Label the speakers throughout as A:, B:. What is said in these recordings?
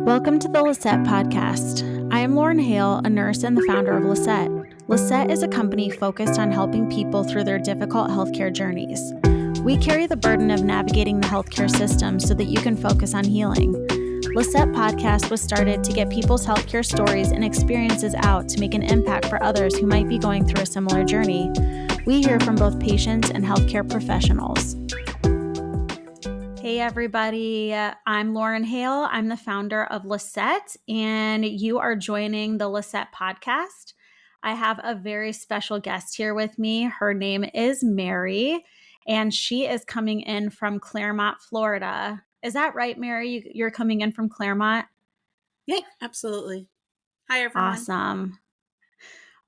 A: Welcome to the LahSET podcast. I am Lauren Hale, a nurse and the founder of LahSET. LahSET is a company focused on helping people through their difficult healthcare journeys. We carry the burden of navigating the healthcare system so that you can focus on healing. LahSET podcast was started to get people's healthcare stories and experiences out to make an impact for others who might be going through a similar journey. We hear from both patients and healthcare professionals. Hey everybody, I'm Lauren Hale. I'm the founder of LahSET, and you are joining the LahSET podcast. I have a very special guest here with me. Her name is Mary, and she is coming in from Claremont, Florida. Is that right, Mary? You're coming in from Claremont?
B: Yeah, absolutely. Hi, everyone.
A: Awesome.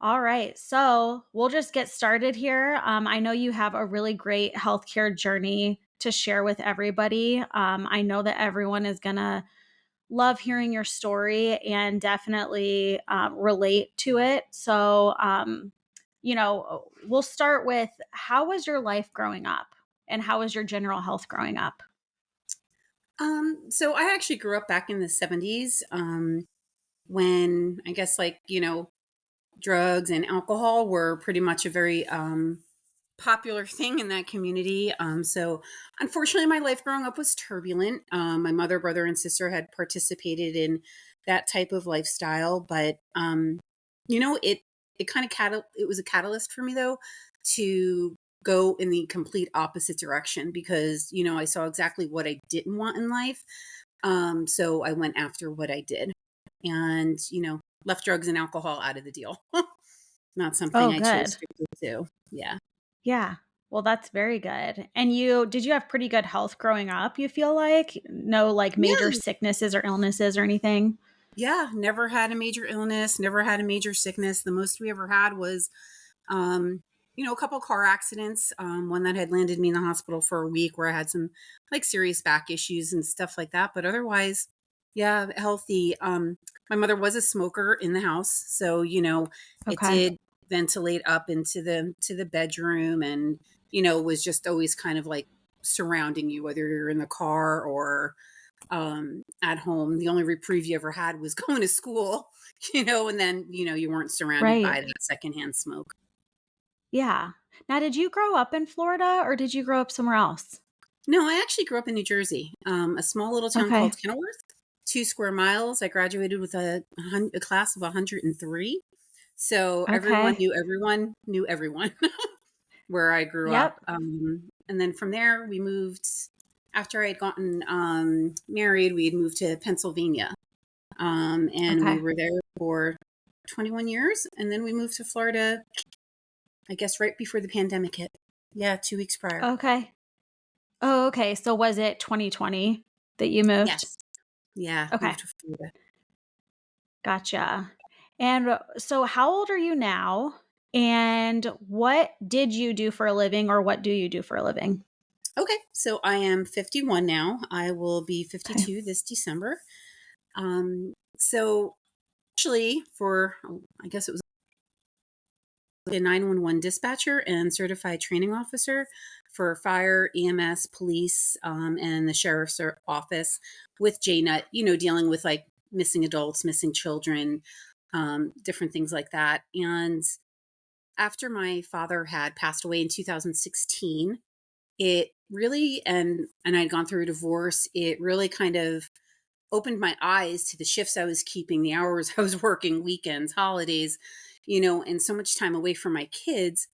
A: All right, so we'll just get started here. I know you have a really great healthcare journey to share with everybody. I know that everyone is going to love hearing your story and definitely relate to it. So, we'll start with, how was your life growing up and how was your general health growing up?
B: So I actually grew up back in the 70s, when I guess drugs and alcohol were pretty much a very popular thing in that community. So unfortunately, my life growing up was turbulent. My mother, brother, and sister had participated in that type of lifestyle, but it kind of it was a catalyst for me though to go in the complete opposite direction because I saw exactly what I didn't want in life. So I went after what I did, and left drugs and alcohol out of the deal. Not something
A: Oh,
B: I chose
A: good.
B: strictly to. Yeah.
A: Yeah. Well, that's very good. And did you have pretty good health growing up, you feel like? No, like major
B: Yeah.
A: sicknesses or illnesses or anything?
B: Yeah. Never had a major illness, never had a major sickness. The most we ever had was, a couple car accidents. One that had landed me in the hospital for a week where I had some like serious back issues and stuff like that. But otherwise, yeah, healthy. My mother was a smoker in the house. So, it
A: Okay.
B: did ventilate up into the bedroom and, was just always kind of like surrounding you, whether you're in the car or at home. The only reprieve you ever had was going to school, and then, you weren't surrounded
A: Right.
B: by that secondhand smoke.
A: Yeah. Now, did you grow up in Florida or did you grow up somewhere else?
B: No, I actually grew up in New Jersey, a small little town
A: Okay.
B: called Kenilworth, 2 square miles. I graduated with a class of 103. So everyone
A: Okay.
B: knew everyone where I grew up.
A: Yep.
B: And then from there, we moved, after I had gotten married, we had moved to Pennsylvania. And we
A: Okay.
B: were there for 21 years. And then we moved to Florida, I guess, right before the pandemic hit. Yeah, 2 weeks prior.
A: Okay. Oh, okay. So was it 2020 that you moved?
B: Yes. Yeah,
A: Okay.
B: moved to Florida.
A: Gotcha. And so how old are you now? And what did you do for a living or what do you do for a living?
B: Okay, so I am 51 now. I will be
A: Okay.
B: 52 this December. So actually, I guess it was a 911 dispatcher and certified training officer for fire, EMS, police, and the sheriff's office with JNUT, dealing with like missing adults, missing children, different things like that. And after my father had passed away in 2016, it really, and I'd gone through a divorce, it really kind of opened my eyes to the shifts I was keeping, the hours I was working, weekends, holidays, and so much time away from my kids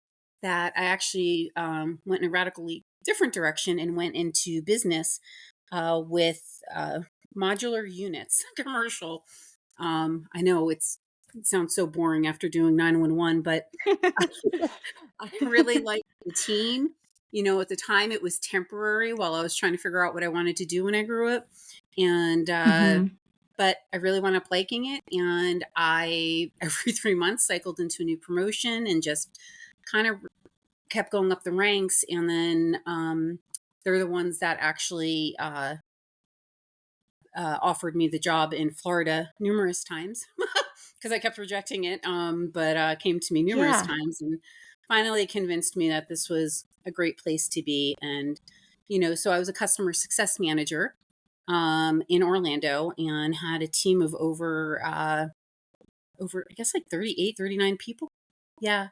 B: that I actually went in a radically different direction and went into business with modular units, commercial. I know it sounds so boring after doing 911, but I really liked the team. At the time it was temporary while I was trying to figure out what I wanted to do when I grew up. And,
A: Mhm.
B: but I really wound up liking it. And I, every 3 months, cycled into a new promotion and just kind of kept going up the ranks. And then they're the ones that actually offered me the job in Florida numerous times because I kept rejecting it, but came to me numerous
A: Yeah.
B: times and finally convinced me that this was a great place to be. And, so I was a customer success manager in Orlando, and had a team of over I guess like 38, 39 people. Yeah.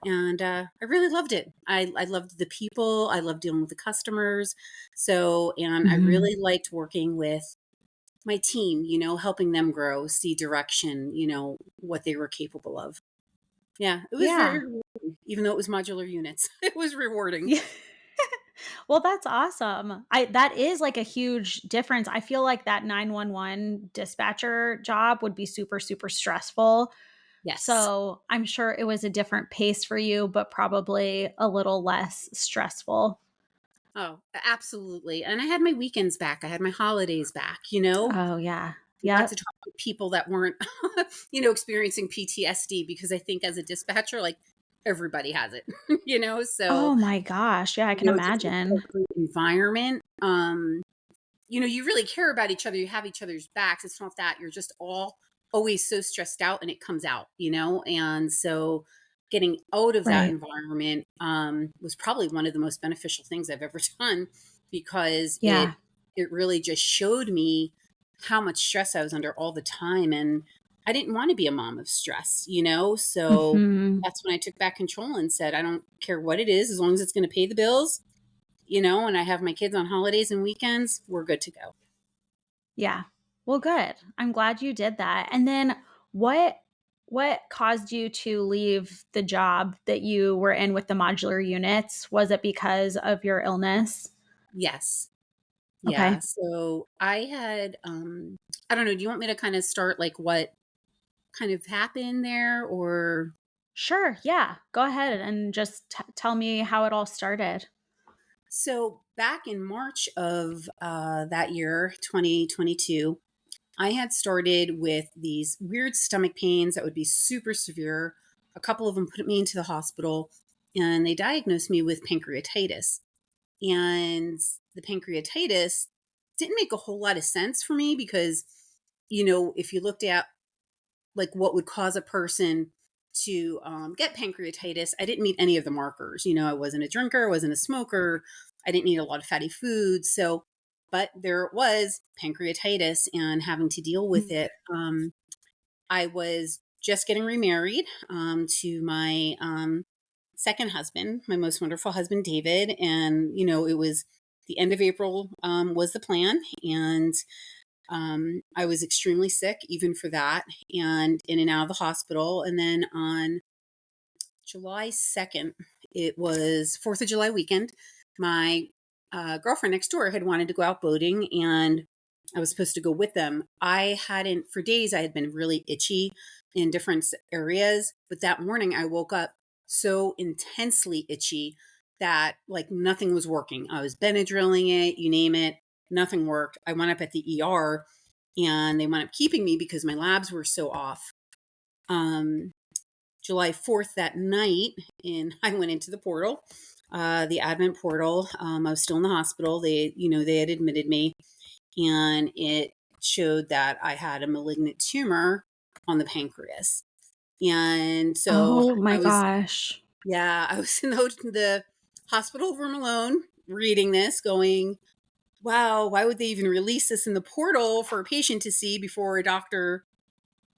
B: And I really loved it. I loved the people. I loved dealing with the customers. So, and I
A: Hmm.
B: really liked working with my team, helping them grow, see direction, what they were capable of. Yeah, it was very
A: Yeah.
B: rewarding, even though it was modular units. It was rewarding.
A: Yeah. Well, that's awesome. I that is like a huge difference. I feel like that 911 dispatcher job would be super, super stressful.
B: Yes.
A: So I'm sure it was a different pace for you, but probably a little less stressful.
B: Oh, absolutely. And I had my weekends back. I had my holidays back.
A: Oh, yeah.
B: I got to
A: Yep.
B: talk to people that weren't, experiencing PTSD, because I think as a dispatcher, like, everybody has it, so,
A: Oh my gosh. Yeah, I can
B: just a
A: imagine.
B: corporate environment. You really care about each other. You have each other's backs. It's not that you're just all always so stressed out and it comes out. And so getting out of that
A: Right.
B: environment was probably one of the most beneficial things I've ever done, because it
A: Yeah.
B: it really just showed me how much stress I was under all the time, and I didn't want to be a mom of stress. So
A: Mhm.
B: that's when I took back control and said, I don't care what it is, as long as it's going to pay the bills, and I have my kids on holidays and weekends, we're good to go.
A: Yeah. Well, good. I'm glad you did that. And then what what caused you to leave the job that you were in with the modular units? Was it because of your illness?
B: Yes.
A: Okay.
B: Yeah. So I had, I don't know, do you want me to kind of start like what kind of happened there, or?
A: Sure. Yeah. Go ahead and just tell me how it all started.
B: So back in March of that year, 2022, I had started with these weird stomach pains that would be super severe. A couple of them put me into the hospital, and they diagnosed me with pancreatitis. And the pancreatitis didn't make a whole lot of sense for me, because, if you looked at like what would cause a person to get pancreatitis, I didn't meet any of the markers. I wasn't a drinker, I wasn't a smoker, I didn't eat a lot of fatty foods. So, but there it was, pancreatitis, and having to deal with
A: Mhm.
B: it. I was just getting remarried to my second husband, my most wonderful husband, David. And, it was the end of April was the plan. And I was extremely sick, even for that, and in and out of the hospital. And then on July 2nd, it was 4th of July weekend, my girlfriend next door had wanted to go out boating, and I was supposed to go with them. I hadn't, for days, I had been really itchy in different areas, but that morning I woke up so intensely itchy that like nothing was working. I was Benadryling it, you name it, nothing worked. I went up at the ER, and they wound up keeping me because my labs were so off. Um, July 4th, that night, and I went into the portal, the advent portal. I was still in the hospital. They had admitted me, and it showed that I had a malignant tumor on the pancreas. And so
A: Oh my
B: I was,
A: gosh.
B: yeah, I was in the hospital room alone reading this, going, wow, why would they even release this in the portal for a patient to see before a doctor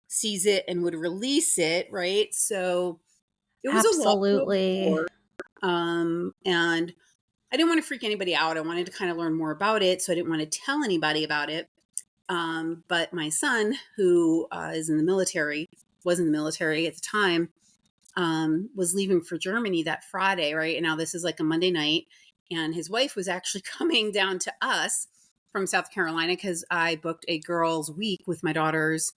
B: sees it and would release it, right? So it was a lot to
A: Absolutely.
B: absorb. And I didn't want to freak anybody out. I wanted to kind of learn more about it. So I didn't want to tell anybody about it. But my son, who is in the military, was in the military at the time, was leaving for Germany that Friday, right? And now this is like a Monday night. And his wife was actually coming down to us from South Carolina, because I booked a girls' week with my daughters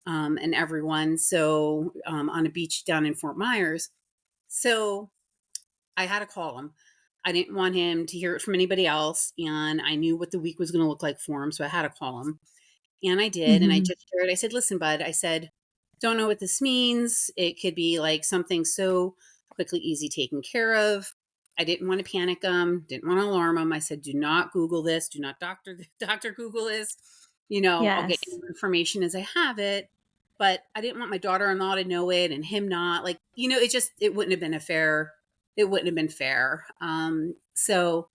B: and everyone. So on a beach down in Fort Myers. So I had to call him. I didn't want him to hear it from anybody else. And I knew what the week was going to look like for him. So I had to call him. And I did. And I
A: Mhm.
B: just shared, I said, listen, bud, I said, don't know what this means. It could be like something so quickly, easy taken care of. I didn't want to panic him, didn't want to alarm him. I said, do not Google this. Do not doctor Google this. I'll get
A: Yes.
B: you information as I have it. But I didn't want my daughter-in-law to know it and him not. Like, it wouldn't have been fair. So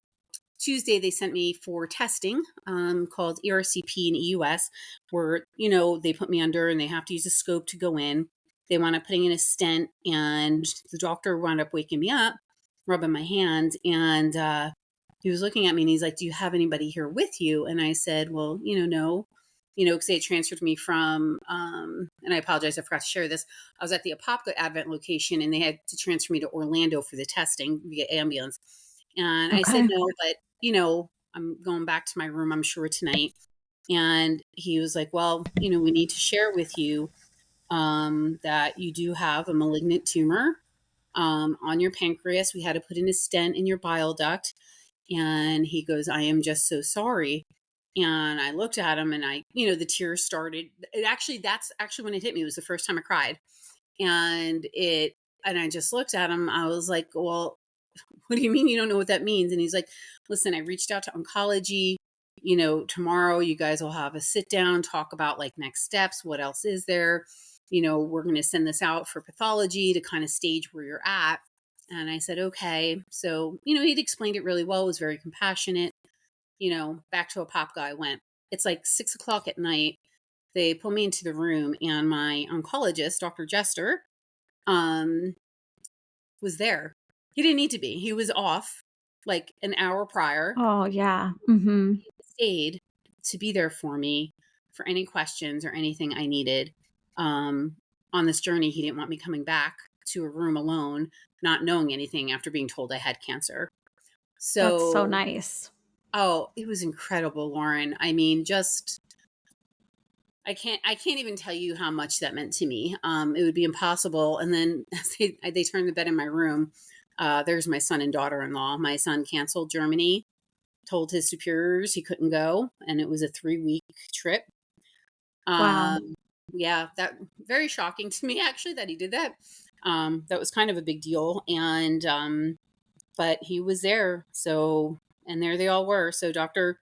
B: Tuesday, they sent me for testing called ERCP and EUS, where, they put me under and they have to use a scope to go in. They wound up putting in a stent, and the doctor wound up waking me up, rubbing my hand, and he was looking at me and he's like, "Do you have anybody here with you?" And I said, "Well, no." Because they had transferred me from, and I apologize, I forgot to share this. I was at the Apopka Advent location and they had to transfer me to Orlando for the testing via ambulance. And I said,
A: Okay.
B: "No, but, I'm going back to my room, I'm sure, tonight." And he was like, "Well, we need to share with you that you do have a malignant tumor on your pancreas. We had to put in a stent in your bile duct." And he goes, "I am just so sorry." And I looked at him and the tears started. That's actually when it hit me. It was the first time I cried. And I just looked at him. I was like, "Well, what do you mean you don't know what that means?" And he's like, "Listen, I reached out to oncology. Tomorrow you guys will have a sit down, talk about like next steps. What else is there? We're going to send this out for pathology to kind of stage where you're at." And I said, "Okay." So, he'd explained it really well, was very compassionate. Back to a pop guy I went. It's like 6 o'clock at night. They pull me into the room and my oncologist, Dr. Jester, um, was there. He didn't need to be. He was off like an hour prior.
A: Oh, yeah. Mhm.
B: He stayed to be there for me for any questions or anything I needed. Um, on this journey, he didn't want me coming back to a room alone, not knowing anything after being told I had cancer.
A: That's so
B: So,
A: nice.
B: oh, it was incredible, Lauren. I mean, just I can't even tell you how much that meant to me. It would be impossible. And then as they turned the bed in my room. There's my son and daughter-in-law. My son canceled Germany, told his superiors he couldn't go, and it was a 3-week trip.
A: Wow.
B: Yeah, that very shocking to me actually that he did that. That was kind of a big deal, and but he was there. So, and there they all were. So Dr.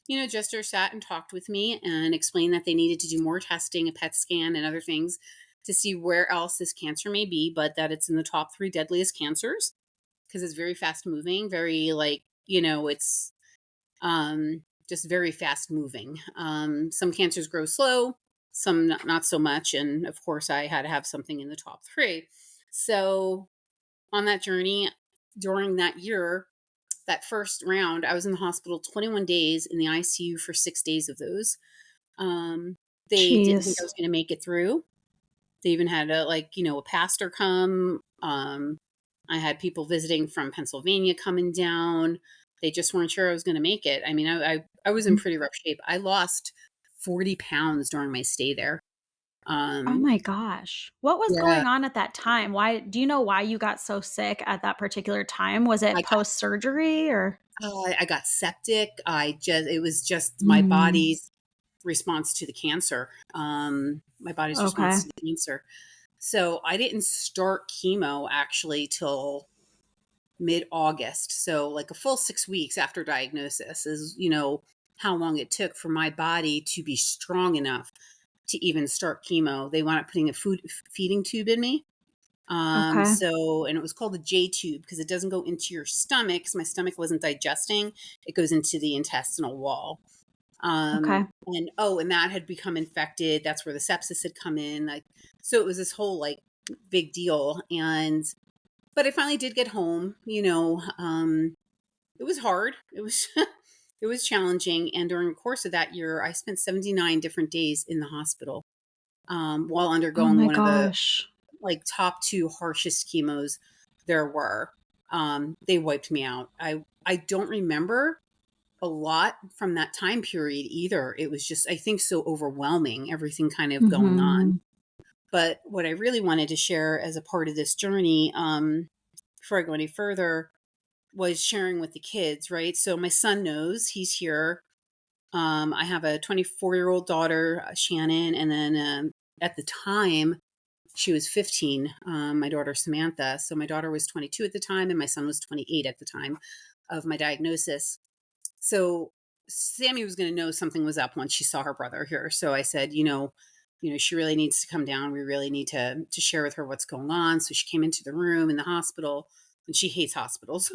B: Jester sat and talked with me and explained that they needed to do more testing, a PET scan, and other things to see where else this cancer may be, but that it's in the top 3 deadliest cancers because it's very fast moving, very like, it's just very fast moving. Some cancers grow slow, some not so much. And of course, I had to have something in the top 3. So on that journey, during that year, that first round, I was in the hospital 21 days in the ICU for 6 days of those. Um, they didn't think I
A: Jeez.
B: was going to make it through. They even had a pastor come. I had people visiting from Pennsylvania coming down. They just weren't sure I was going to make it. I mean, I was in
A: Mm.
B: pretty rough shape. I lost 40 pounds during my stay there.
A: Oh
B: Um,
A: my gosh. What was
B: yeah,
A: going on at that time? Why do you know why you got so sick at that particular time? Was
B: I
A: it
B: got
A: post-surgery or
B: I got septic. It was just my
A: Mm.
B: body's response to the cancer. My body's
A: Okay.
B: response to the cancer. So I didn't start chemo actually till mid-August. So like a full 6 weeks after diagnosis is, how long it took for my body to be strong enough to even start chemo. They wound up putting a food feeding tube in me.
A: Okay.
B: And it was called the J tube because it doesn't go into your stomach because my stomach wasn't digesting. It goes into the intestinal wall.
A: Okay.
B: And that had become infected. That's where the sepsis had come in. Like, so it was this whole like big deal. But I finally did get home. It was hard. It was it was challenging. And during the course of that year, I spent 79 different days in the hospital while
A: Oh
B: undergoing
A: my
B: one of the
A: gosh.
B: like top 2 harshest chemos there were. They wiped me out. I don't remember a lot from that time period either. It was just, I think, so overwhelming, everything kind of going on.
A: Mhm.
B: But what I really wanted to share as a part of this journey, before I go any further, was sharing with the kids, right? So my son knows he's here. I have a 24-year-old daughter, Shannon, and then at the time, she was 15, my daughter Samantha. So my daughter was 22 at the time, and my son was 28 at the time of my diagnosis. So Sammy was going to know something was up once she saw her brother here. So I said, she really needs to come down. We really need to share with her what's going on. So she came into the room in the hospital, and she hates hospitals.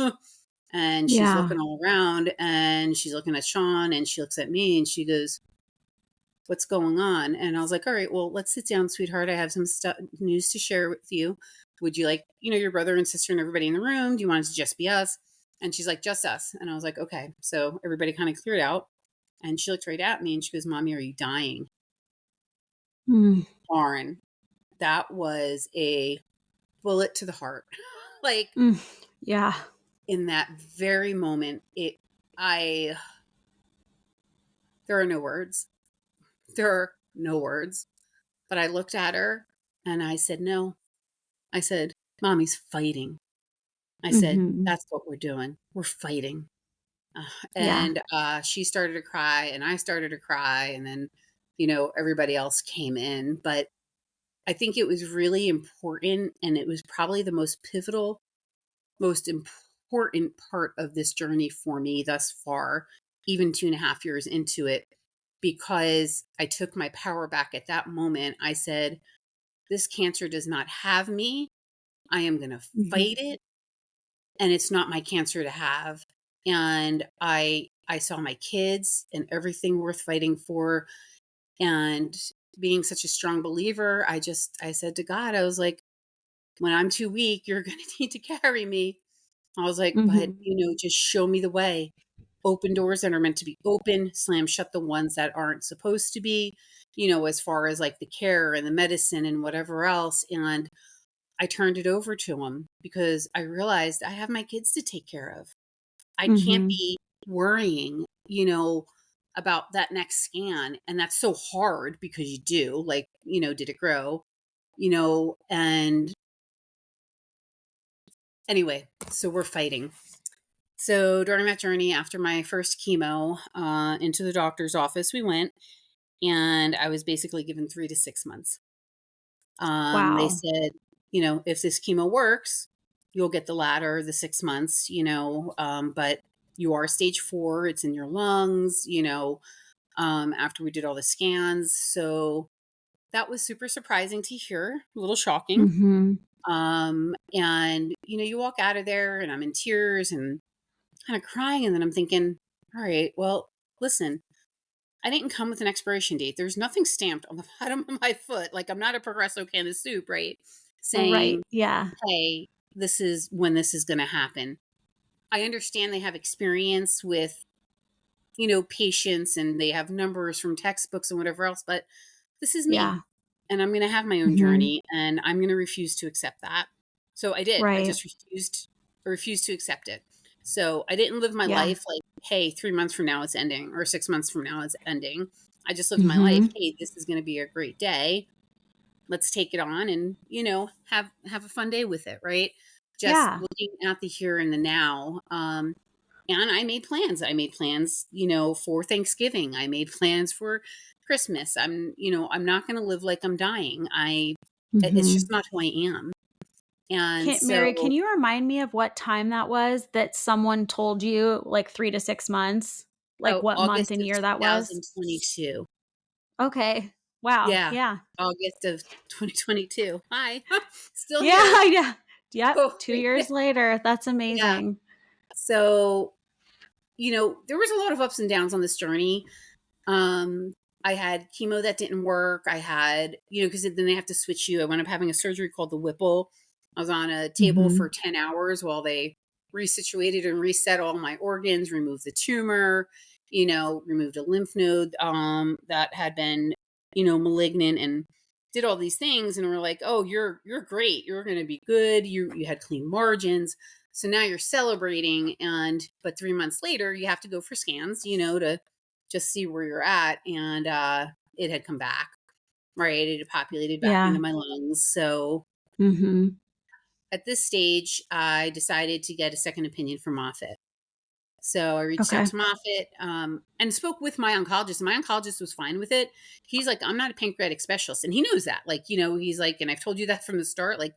B: And she's
A: Yeah.
B: looking all around, and she's looking at Sean, and she looks at me, and she goes, "What's going on?" And I was like, "All right, well, let's sit down, sweetheart. I have some news to share with you. Would you like, your brother and sister and everybody in the room? Do you want it to just be us?" And she's like, "Just us." And I was like, "Okay." So everybody kind of cleared out, and she looked right at me, and she goes, "Mommy, are you dying?"
A: Mm.
B: Lauren, that was a bullet to the heart. Like,
A: Mm. Yeah.
B: in that very moment, I, there are no words. There are no words. But I looked at her and I said, "No." I said, "Mommy's fighting." I said,
A: Mhm.
B: "That's what we're doing. We're fighting." Uh,
A: Yeah.
B: and she started to cry, and I started to cry. And then, everybody else came in. But I think it was really important. And it was probably the most pivotal, most important part of this journey for me thus far, even 2.5 years into it, because I took my power back at that moment. I said, "This cancer does not have me. I am going to
A: Mhm.
B: fight it, and it's not my cancer to have." And I saw my kids and everything worth fighting for. And being such a strong believer, I said to God, I was like, "When I'm too weak, you're going to need to carry me." I was like, "But,
A: Mhm.
B: just show me the way. Open doors that are meant to be open, slam shut the ones that aren't supposed to be, as far as like the care and the medicine and whatever else." And I turned it over to him because I realized I have my kids to take care of. I can't
A: Mhm.
B: be worrying, about that next scan. And that's so hard because you do, like, did it grow, and anyway, so we're fighting. So during that journey, after my first chemo, into the doctor's office, we went, and I was basically given 3 to 6 months. They
A: Wow.
B: said, "If this chemo works, you'll get the latter, the 6 months, but you are stage 4, it's in your lungs, after we did all the scans." So that was super surprising to hear, a little shocking.
A: Mhm.
B: And, you walk out of there, and I'm in tears and kind of crying. And then I'm thinking, all right, well, listen, I didn't come with an expiration date. There's nothing stamped on the bottom of my foot. Like, I'm not a Progresso can of soup, right?
A: Right.
B: Saying,
A: Yeah.
B: "Hey, this is when this is going to happen." I understand they have experience with, patients, and they have numbers from textbooks and whatever else, but this is me,
A: Yeah.
B: and I'm going to have my own
A: Mhm.
B: journey, and I'm going to refuse to accept that. So I did. I
A: Right.
B: just refused to accept it. So I didn't live my
A: Yeah.
B: life like, "Hey, 3 months from now it's ending, or 6 months from now it's ending." I just lived my life.
A: Mhm.
B: "Hey, this is going to be a great day. Let's take it on, and, have a fun day with it." Right. Just
A: Yeah.
B: looking at the here and the now. And I made plans. I made plans, for Thanksgiving. I made plans for Christmas. I'm not going to live like I'm dying. It's just
A: Mhm.
B: not who I am. And
A: Mary,
B: so,
A: can you remind me of what time that was that someone told you, like, 3 to 6 months? Like,
B: oh,
A: what month
B: August
A: and
B: of
A: year that was?
B: 2022.
A: Okay. Wow.
B: Yeah.
A: Yeah.
B: August of 2022. Hi. Still here.
A: Yeah, yeah. Yep,
B: Oh,
A: 2
B: yeah.
A: years later. That's
B: Yeah.
A: amazing.
B: So, there was a lot of ups and downs on this journey. Um, I had chemo that didn't work. I had, because then they have to switch you. I wound up having a surgery called the Whipple. I was on a table for
A: Mhm.
B: 10 hours while they resituated and reset all my organs, removed the tumor, removed a lymph node that had been, malignant, and did all these things. And we're like, "Oh, you're great. You're going to be good. You had clean margins." So now you're celebrating. And but 3 months later, you have to go for scans, to just see where you're at. And it had come back, right? It had populated back into
A: Yeah.
B: my lungs. So
A: Mhm.
B: at this stage, I decided to get a second opinion from Moffitt. So I reached out
A: Okay.
B: to Moffitt, and spoke with my oncologist. My oncologist was fine with it. He's like, "I'm not a pancreatic specialist." And he knows that. Like, he's like, "And I've told you that from the start." Like,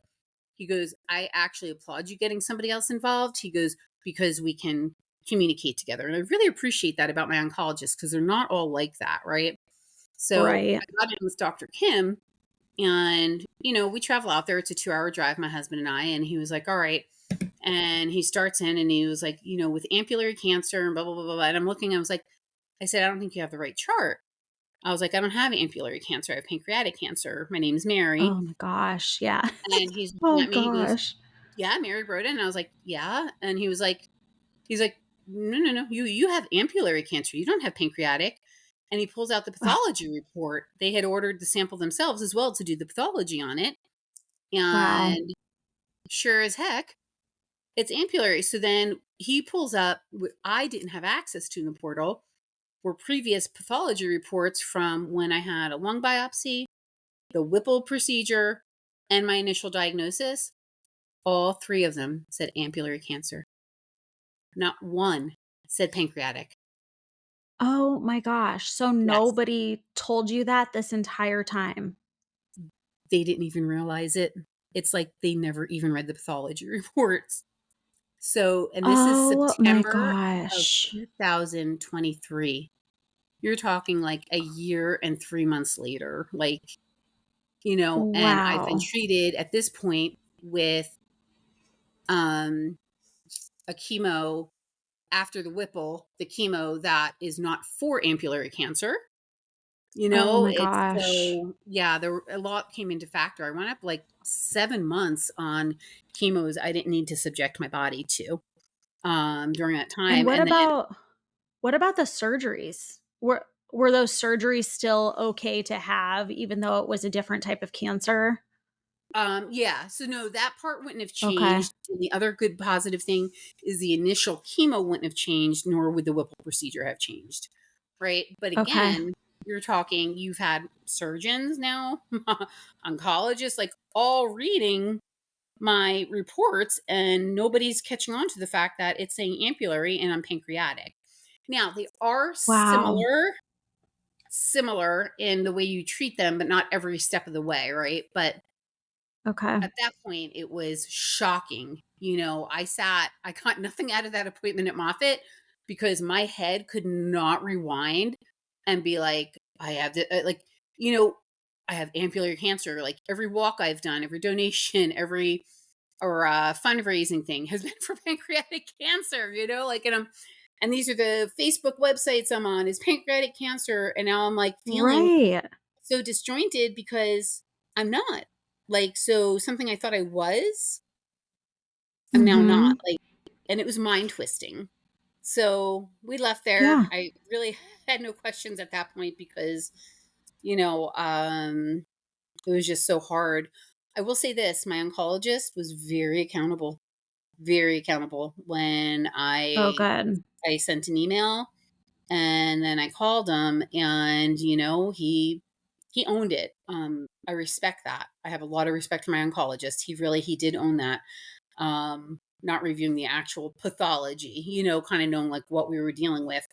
B: he goes, "I actually applaud you getting somebody else involved." He goes, "Because we can communicate together." And I really appreciate that about my oncologist, because they're not all like that, right? So
A: Right.
B: I got in with Dr. Kim, and, we travel out there. It's a 2-hour drive, my husband and I. And he was like, "All right." And he starts in and he was like, with ampullary cancer and blah, blah, blah, blah. And I'm looking, I said, I don't think you have the right chart. I was like, I don't have ampullary cancer. I have pancreatic cancer. My name's Mary.
A: Oh my gosh. Yeah.
B: And he's looking
A: Oh
B: at me. He goes,
A: gosh.
B: yeah, Mary Broda. And I was like, yeah. And he's like, no, no, no. You have ampullary cancer. You don't have pancreatic. And he pulls out the pathology report. They had ordered the sample themselves as well to do the pathology on it.
A: Wow.
B: And sure as heck, it's ampullary. So then he pulls up what I didn't have access to in the portal were previous pathology reports from when I had a lung biopsy, the Whipple procedure, and my initial diagnosis. All three of them said ampullary cancer. Not one said pancreatic.
A: Oh my gosh. So
B: Yes.
A: nobody told you that this entire time?
B: They didn't even realize it. It's like they never even read the pathology reports. So, and this is
A: Oh my
B: September of
A: gosh.
B: 2023. You're talking like a year and 3 months later. And I've been
A: Wow.
B: treated at this point with um, a chemo after the Whipple, the chemo that is not for ampullary cancer.
A: Oh my
B: It's
A: gosh.
B: so, yeah, a lot came into factor. I went up like 7 months on chemos I didn't need to subject my body to during that
A: And
B: time. And
A: what about the surgeries? Were those surgeries still okay to have even though it was a different type of cancer?
B: yeah, so no, that part wouldn't have
A: Okay.
B: changed. And the other good positive thing is the initial chemo wouldn't have changed, nor would the Whipple procedure have changed. Right. But
A: Okay.
B: again, you're talking, you've had surgeons now, oncologists, like all reading my reports, and nobody's catching on to the fact that it's saying ampullary and I'm pancreatic. Now, they are
A: Wow.
B: similar in the way you treat them, but not every step of the way, right? But
A: Okay.
B: at that point, it was shocking. I got nothing out of that appointment at Moffitt because my head could not rewind and be like, I have the, I have ampullary cancer. Like every walk I've done, every donation, every or fundraising thing has been for pancreatic cancer, and these are the Facebook websites I'm on is pancreatic cancer. And now I'm like feeling
A: Right.
B: so disjointed because I'm not. So something I thought I was, I'm now not.
A: Mhm.
B: And it was mind twisting. So we left there.
A: Yeah.
B: I really had no questions at that point because, you know, um, it was just so hard. I will say this, my oncologist was very accountable when
A: Oh,
B: I
A: good.
B: I sent an email and then I called him, and he owned it. I respect that. I have a lot of respect for my oncologist. He did own that. Not reviewing the actual pathology, kind of knowing like what we were dealing with.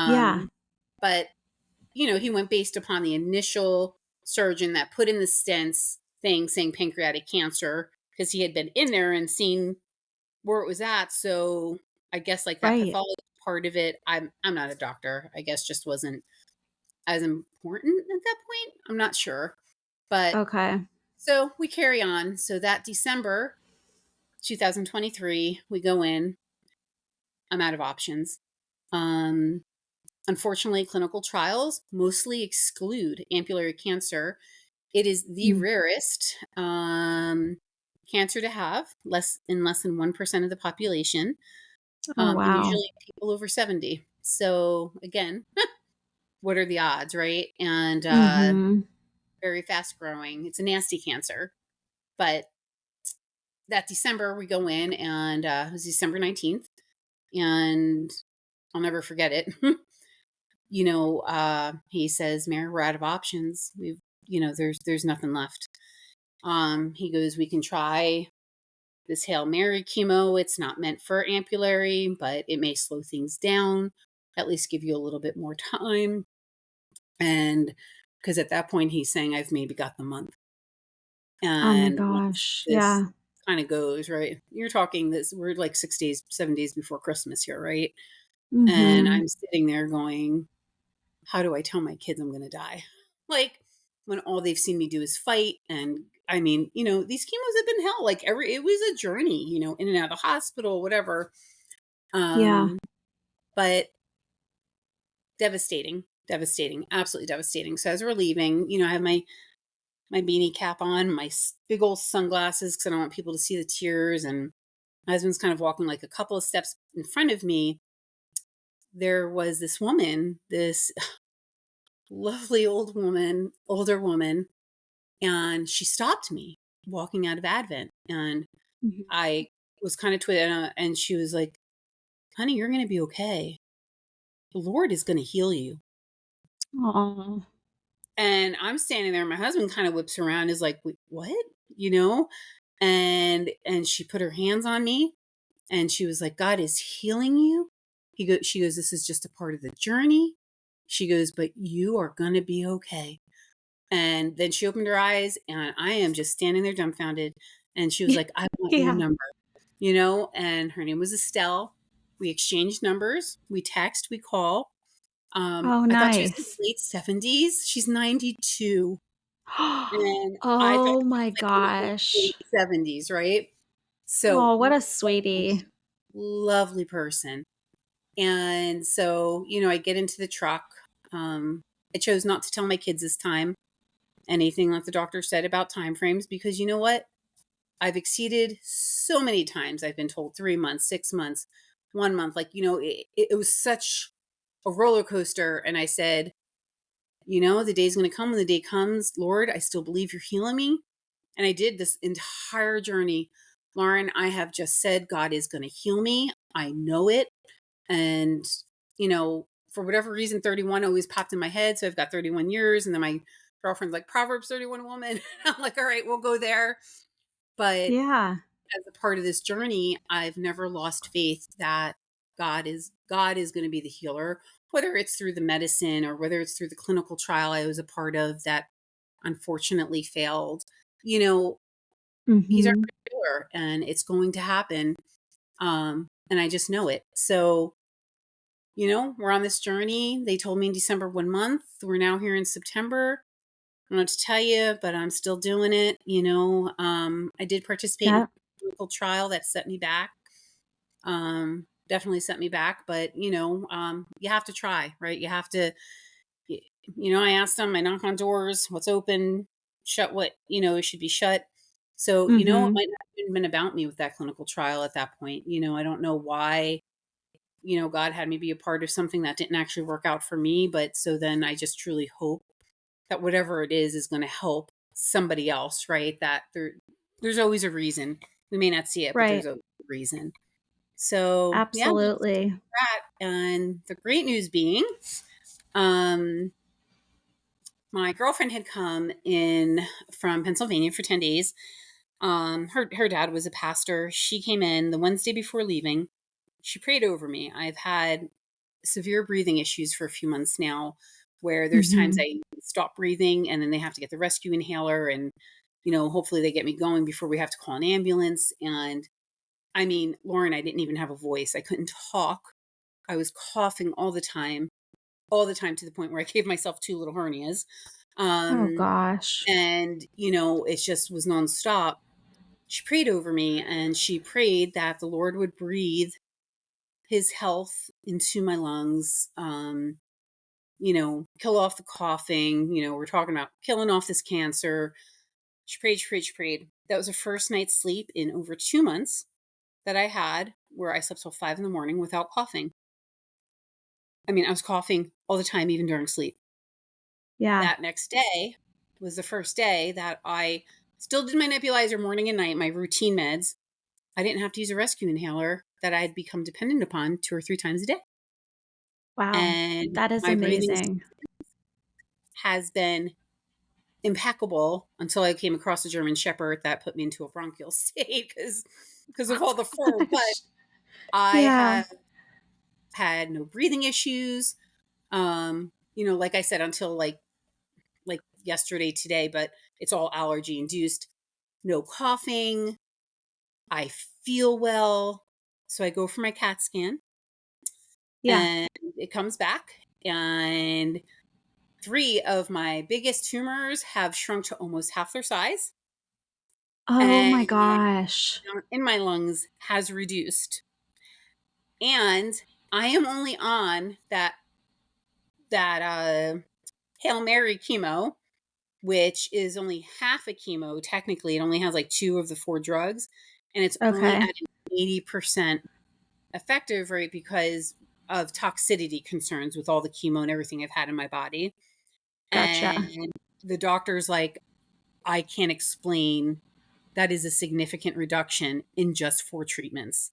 A: Yeah.
B: Um, but he went based upon the initial surgeon that put in the stents thing saying pancreatic cancer because he had been in there and seen where it was at. So I guess like that
A: Right.
B: pathology part of it, I'm not a doctor. I guess just wasn't as important at that point. I'm not sure. But
A: Okay.
B: so we carry on. So that December 2023, we go in. I'm out of options. Um, Unfortunately, clinical trials mostly exclude ampullary cancer. It is the
A: Mm.
B: rarest cancer to have, less than 1% of the population,
A: Oh,
B: and
A: wow.
B: usually people over 70. So again, what are the odds, right? And
A: Mhm.
B: very fast growing. It's a nasty cancer. But that December, we go in, and it was December 19th, and I'll never forget it. He says, Mary, we're out of options. There's nothing left. He goes, we can try this Hail Mary chemo. It's not meant for ampullary, but it may slow things down, at least give you a little bit more time. And because at that point, he's saying, I've maybe got the month.
A: Oh my
B: And once
A: gosh.
B: this
A: Yeah.
B: kind of goes, right, you're talking this, we're like 6 days, 7 days before Christmas here, right? And
A: Mhm.
B: I'm sitting there going, how do I tell my kids I'm going to die? Like, when all they've seen me do is fight. And I mean, these chemos have been hell. Like it was a journey, in and out of the hospital, whatever.
A: Yeah.
B: But devastating, devastating, absolutely devastating. So as we're leaving, I have my beanie cap on, my big old sunglasses, because I don't want people to see the tears. And my husband's kind of walking like a couple of steps in front of me. There was this woman, this lovely older woman, and she stopped me walking out of Advent. And
A: Mhm.
B: I was kind of twitched, and she was like, "Honey, you're going to be okay. The Lord is going to heal you."
A: Aw.
B: And I'm standing there. My husband kind of whips around, is like, "Wait, what?" You know? And she put her hands on me, and she was like, "God is healing you." She goes, "This is just a part of the journey." She goes, "But you are going to be okay." And then she opened her eyes, and I am just standing there dumbfounded. And she was like, "I want your
A: Yeah.
B: number," and her name was Estelle. We exchanged numbers. We text, we call.
A: Oh,
B: I thought she was in
A: nice.
B: the late 70s. She's 92. And I thought
A: Oh
B: she
A: my
B: was like in the late
A: gosh.
B: 70s, right? So
A: Oh, what a sweetie.
B: lovely person. And so, I get into the truck. I chose not to tell my kids this time anything like the doctor said about time frames, because you know what? I've exceeded so many times. I've been told 3 months, 6 months, 1 month. Like, it was such a roller coaster. And I said, the day's going to come when the day comes. Lord, I still believe you're healing me. And I did this entire journey. Lauren, I have just said God is going to heal me. I know it. And, for whatever reason, 31 always popped in my head. So I've got 31 years. And then my girlfriend's like, Proverbs 31 woman. I'm like, all right, we'll go there. But
A: Yeah.
B: as a part of this journey, I've never lost faith that God is going to be the healer, whether it's through the medicine or whether it's through the clinical trial I was a part of that unfortunately failed. He's our
A: Mhm.
B: healer, and it's going to happen. And I just know it. So, we're on this journey. They told me in December 1 month. We're now here in September. I don't know what to tell you, but I'm still doing it. I did participate in
A: Yeah.
B: a clinical trial that set me back. Definitely set me back, but you have to try, right? You have to, I asked them, I knock on doors, what's open, shut what, should be shut. So, it
A: Mhm.
B: might not have even been about me with that clinical trial at that point. I don't know why, God had me be a part of something that didn't actually work out for me. But so then I just truly hope that whatever it is going to help somebody else, right? That there's always a reason. We may not see it, but there's
A: Right.
B: a reason. So yeah, that's
A: Absolutely.
B: that. And the great news being, um, my girlfriend had come in from Pennsylvania for 10 days. Her dad was a pastor. She came in the Wednesday before leaving. She prayed over me. I've had severe breathing issues for a few months now, where there's times
A: Mhm.
B: I stop breathing and then they have to get the rescue inhaler, and hopefully they get me going before we have to call an ambulance. And I mean, Lauren, I didn't even have a voice. I couldn't talk. I was coughing all the time, to the point where I gave myself two little hernias.
A: Oh
B: Um,
A: gosh.
B: and it just was nonstop. She prayed over me, and she prayed that the Lord would breathe his health into my lungs. Kill off the coughing. We're talking about killing off this cancer. She prayed, she prayed, she prayed. That was the first night's sleep in over 2 months that I had, where I slept till 5 in the morning without coughing. I mean, I was coughing all the time, even during sleep.
A: Yeah.
B: That next day was the first day that I still did my nebulizer morning and night, my routine meds. I didn't have to use a rescue inhaler that I had become dependent upon 2 or 3 times a day.
A: Wow.
B: And
A: That is
B: my breathing
A: amazing.
B: has been impeccable until I came across a German Shepherd that put me into a bronchial state because of all the fur. But
A: Gosh.
B: I
A: Yeah.
B: have had no breathing issues. Like I said, until like yesterday, today, but it's all allergy induced. No coughing. I feel well. So I go for my CAT scan,
A: Yeah.
B: and it comes back, and 3 of my biggest tumors have shrunk to almost half their size,
A: Oh my
B: and
A: gosh.
B: in my lungs has reduced. And I am only on that Hail Mary chemo, which is only half a chemo. Technically, it only has like 2 of the 4 drugs, and it's only at
A: Okay.
B: an 80% effective rate because of toxicity concerns with all the chemo and everything I've had in my body.
A: Gotcha.
B: And the doctor's like, I can't explain that is a significant reduction in just 4 treatments.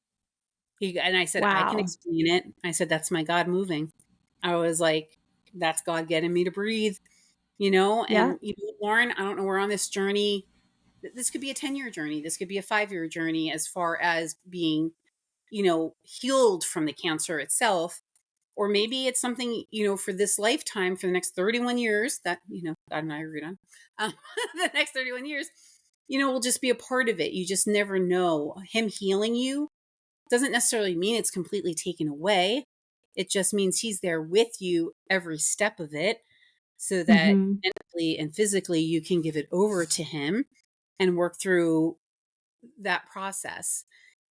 B: And I said, I can
A: Wow.
B: explain it. I said, that's my God moving. I was like, that's God getting me to breathe,
A: Yeah.
B: and Lauren, I don't know, we're on this journey. This could be a 10-year journey. This could be a 5-year journey as far as being, healed from the cancer itself. Or maybe it's something, for this lifetime, for the next 31 years that, God and I agreed on. The next 31 years, will just be a part of it. You just never know. Him healing you doesn't necessarily mean it's completely taken away. It just means he's there with you every step of it so that
A: Mhm.
B: mentally and physically you can give it over to him and work through that process.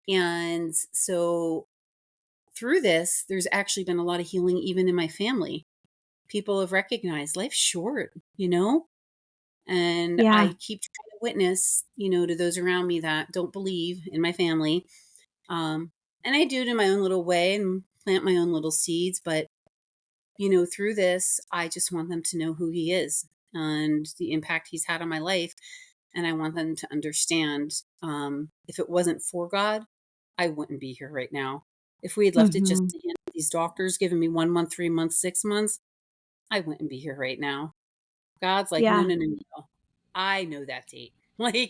B: And so through this, there's actually been a lot of healing even in my family. People have recognized life's short, and
A: Yeah.
B: I keep trying to witness, to those around me that don't believe in my family. And I do it in my own little way and plant my own little seeds. But, through this, I just want them to know who he is and the impact he's had on my life. And I want them to understand, if it wasn't for God, I wouldn't be here right now. If we had left it just
A: Mhm.
B: to him, these doctors giving me 1 month, 3 months, 6 months, I wouldn't be here right now. God's like, no,
A: Yeah.
B: no, no, no. I know that date. Like, I have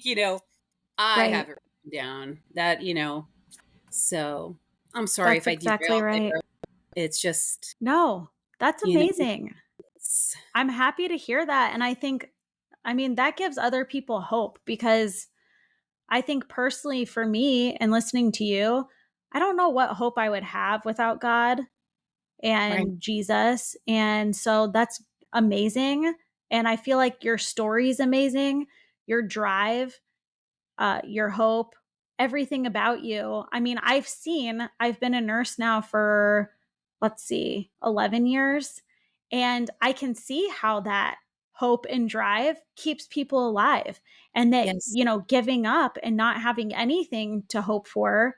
A: Right.
B: it written down that, so I'm sorry
A: That's
B: if I
A: exactly
B: derailed
A: right.
B: there. It's just,
A: No, that's
B: you know,
A: amazing.
B: it's
A: I'm happy to hear that, and I mean, that gives other people hope because I think personally for me and listening to you, I don't know what hope I would have without God
B: right.
A: and Jesus, and so that's amazing, and I feel like your story is amazing, your drive, your hope, everything about you. I mean, I've been a nurse now for, let's see, 11 years. And I can see how that hope and drive keeps people alive. And that,
B: Yes.
A: giving up and not having anything to hope for,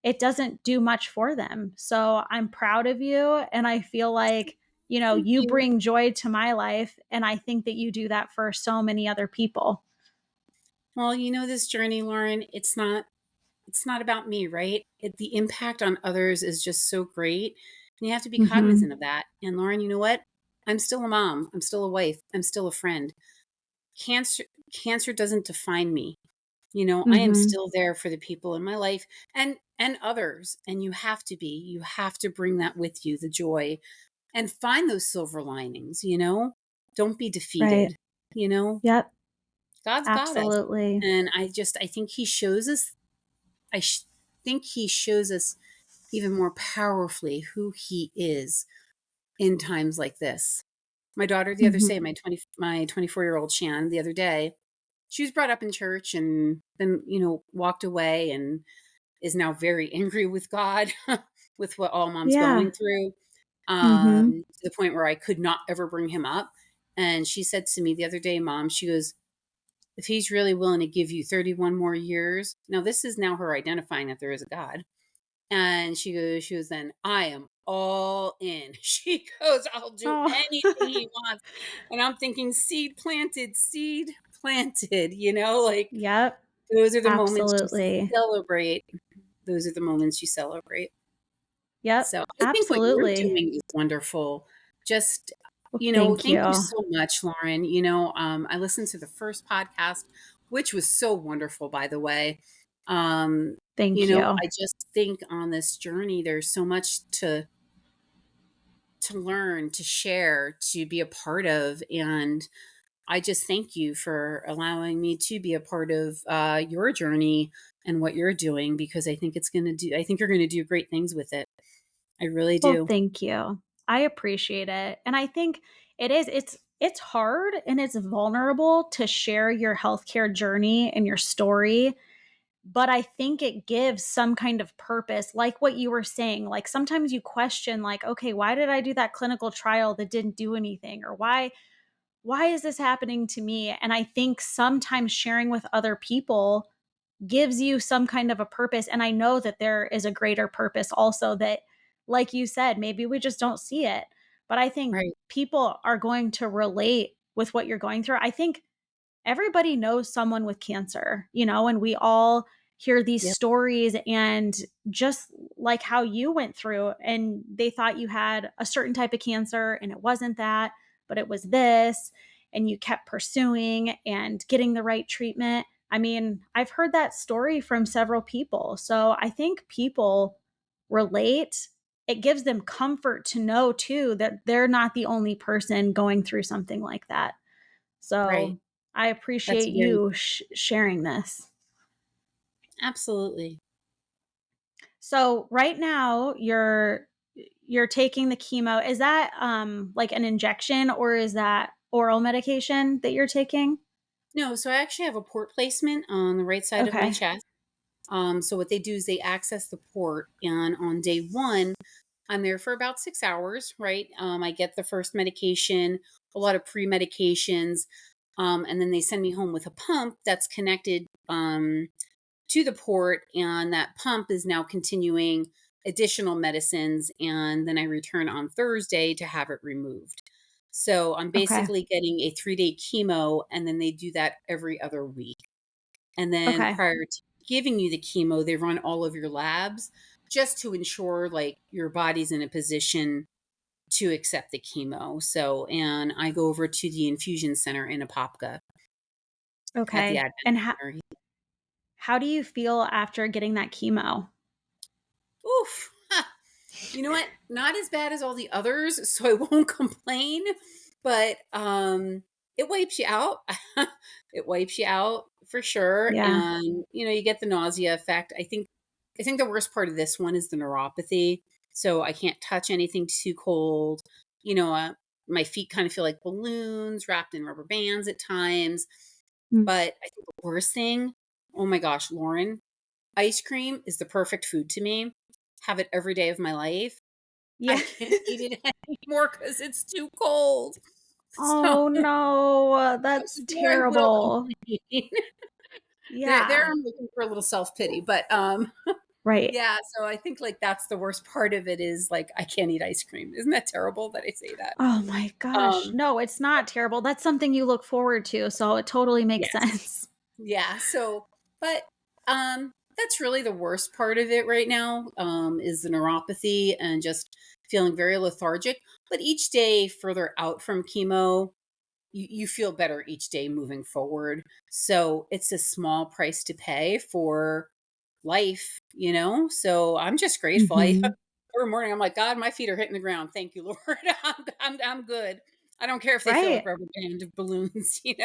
A: it doesn't do much for them. So I'm proud of you. And I feel like,
B: Thank
A: you
B: you.
A: bring joy to my life. And I think that you do that for so many other people.
B: Well, this journey, Lauren, it's not about me, right? The impact on others is just so great. And you have to be
A: Hmm.
B: cognizant of that. And Lauren, you know what? I'm still a mom. I'm still a wife. I'm still a friend. Cancer cancer doesn't define me. I am
A: Hmm.
B: still there for the people in my life and others. And you have to be. You have to bring that with you, the joy, and find those silver linings. Don't be
A: Right.
B: defeated. You know,
A: Yep.
B: God's got us.
A: Absolutely.
B: And I think he shows us, I sh- think he shows us even more powerfully who he is in times like this. My daughter the other day,
A: Mhm.
B: my 24-year-old Shan, the other day, she was brought up in church and then, walked away and is now very angry with God with what all mom's
A: Yeah.
B: going through,
A: Mhm.
B: to the point where I could not ever bring him up. And she said to me the other day, Mom, she goes, if he's really willing to give you 31 more years, now this is now her identifying that there is a God. And she goes, then I am all in. She goes, I'll do
A: Oh.
B: anything he wants. And I'm thinking, seed planted, like
A: Yep.
B: those are the moments you
A: Absolutely.
B: celebrate. Those are the moments you celebrate.
A: Yep.
B: So I think what you're
A: Absolutely.
B: doing is wonderful. Just,
A: Well, thank
B: thank you
A: you.
B: so much, Lauren. I listened to the first podcast, which was so wonderful, by the way.
A: Thank you.
B: I just think on this journey, there's so much to learn, to share, to be a part of. And I just thank you for allowing me to be a part of your journey and what you're doing, because I think you're going to do great things with it. I really
A: Well,
B: do.
A: thank you. I appreciate it. And I think it's it's hard and it's vulnerable to share your healthcare journey and your story, but I think it gives some kind of purpose, like what you were saying. Like sometimes you question, like, okay, why did I do that clinical trial that didn't do anything? Or why is this happening to me? And I think sometimes sharing with other people gives you some kind of a purpose. And I know that there is a greater purpose also that, like you said, maybe we just don't see it. But I think
B: Right.
A: people are going to relate with what you're going through. I think everybody knows someone with cancer, and we all hear these
B: Yep.
A: stories, and just like how you went through, and they thought you had a certain type of cancer and it wasn't that, but it was this, and you kept pursuing and getting the right treatment. I mean, I've heard that story from several people. So I think people relate. It gives them comfort to know too that they're not the only person going through something like that.
B: Right.
A: So I
B: That's
A: appreciate
B: very
A: you sharing this.
B: absolutely.
A: So right now you're taking the chemo. Is that like an injection, or is that oral medication that you're taking?
B: No, so I actually have a port placement on the right side of my
A: Okay.
B: chest. So what they do is they access the port, and on day one, I'm there for about 6 hours. Right. I get the first medication, a lot of pre medications, and then they send me home with a pump that's connected to the port, and that pump is now continuing additional medicines, and then I return on Thursday to have it removed. So I'm
A: Okay.
B: basically getting a 3-day chemo, and then they do that every other week. And then
A: Okay.
B: prior to giving you the chemo, they run all of your labs just to ensure like your body's in a position to accept the chemo. So, and I go over to the infusion center in Apopka at the
A: Okay.
B: Advent
A: And
B: Center.
A: how do you feel after getting that chemo?
B: Oof. You know what? Not as bad as all the others, so I won't complain, but it wipes you out. It wipes you out for sure,
A: Yeah.
B: and you get the nausea effect. I think the worst part of this one is the neuropathy. So I can't touch anything too cold. You know, uh, my feet kind of feel like balloons wrapped in rubber bands at times.
A: Mm.
B: But I think the worst thing, oh my gosh, Lauren, ice cream is the perfect food to me. Have it every day of my life. I
A: Yeah.
B: can't eat it anymore because it's too cold. So
A: Oh no,
B: I
A: that's
B: swore I will
A: terrible.
B: complain. There
A: Yeah.
B: I'm looking for a little self-pity, but,
A: Right.
B: yeah, so I think, like, that's the worst part of it is, like, I can't eat ice cream. Isn't that terrible that I say that?
A: Oh my gosh.
B: Um,
A: No, it's not terrible. That's something you look forward to, so it totally makes
B: yes.
A: sense.
B: Yeah, so but, that's really the worst part of it right now, is the neuropathy and just feeling very lethargic, but each day further out from chemo, you feel better each day moving forward. So it's a small price to pay for life. So I'm just grateful.
A: Mhm.
B: Every morning I'm like, God, my feet are hitting the ground. Thank you, Lord. I'm good. I don't care if they feel like
A: Right.
B: rubber band balloons. We've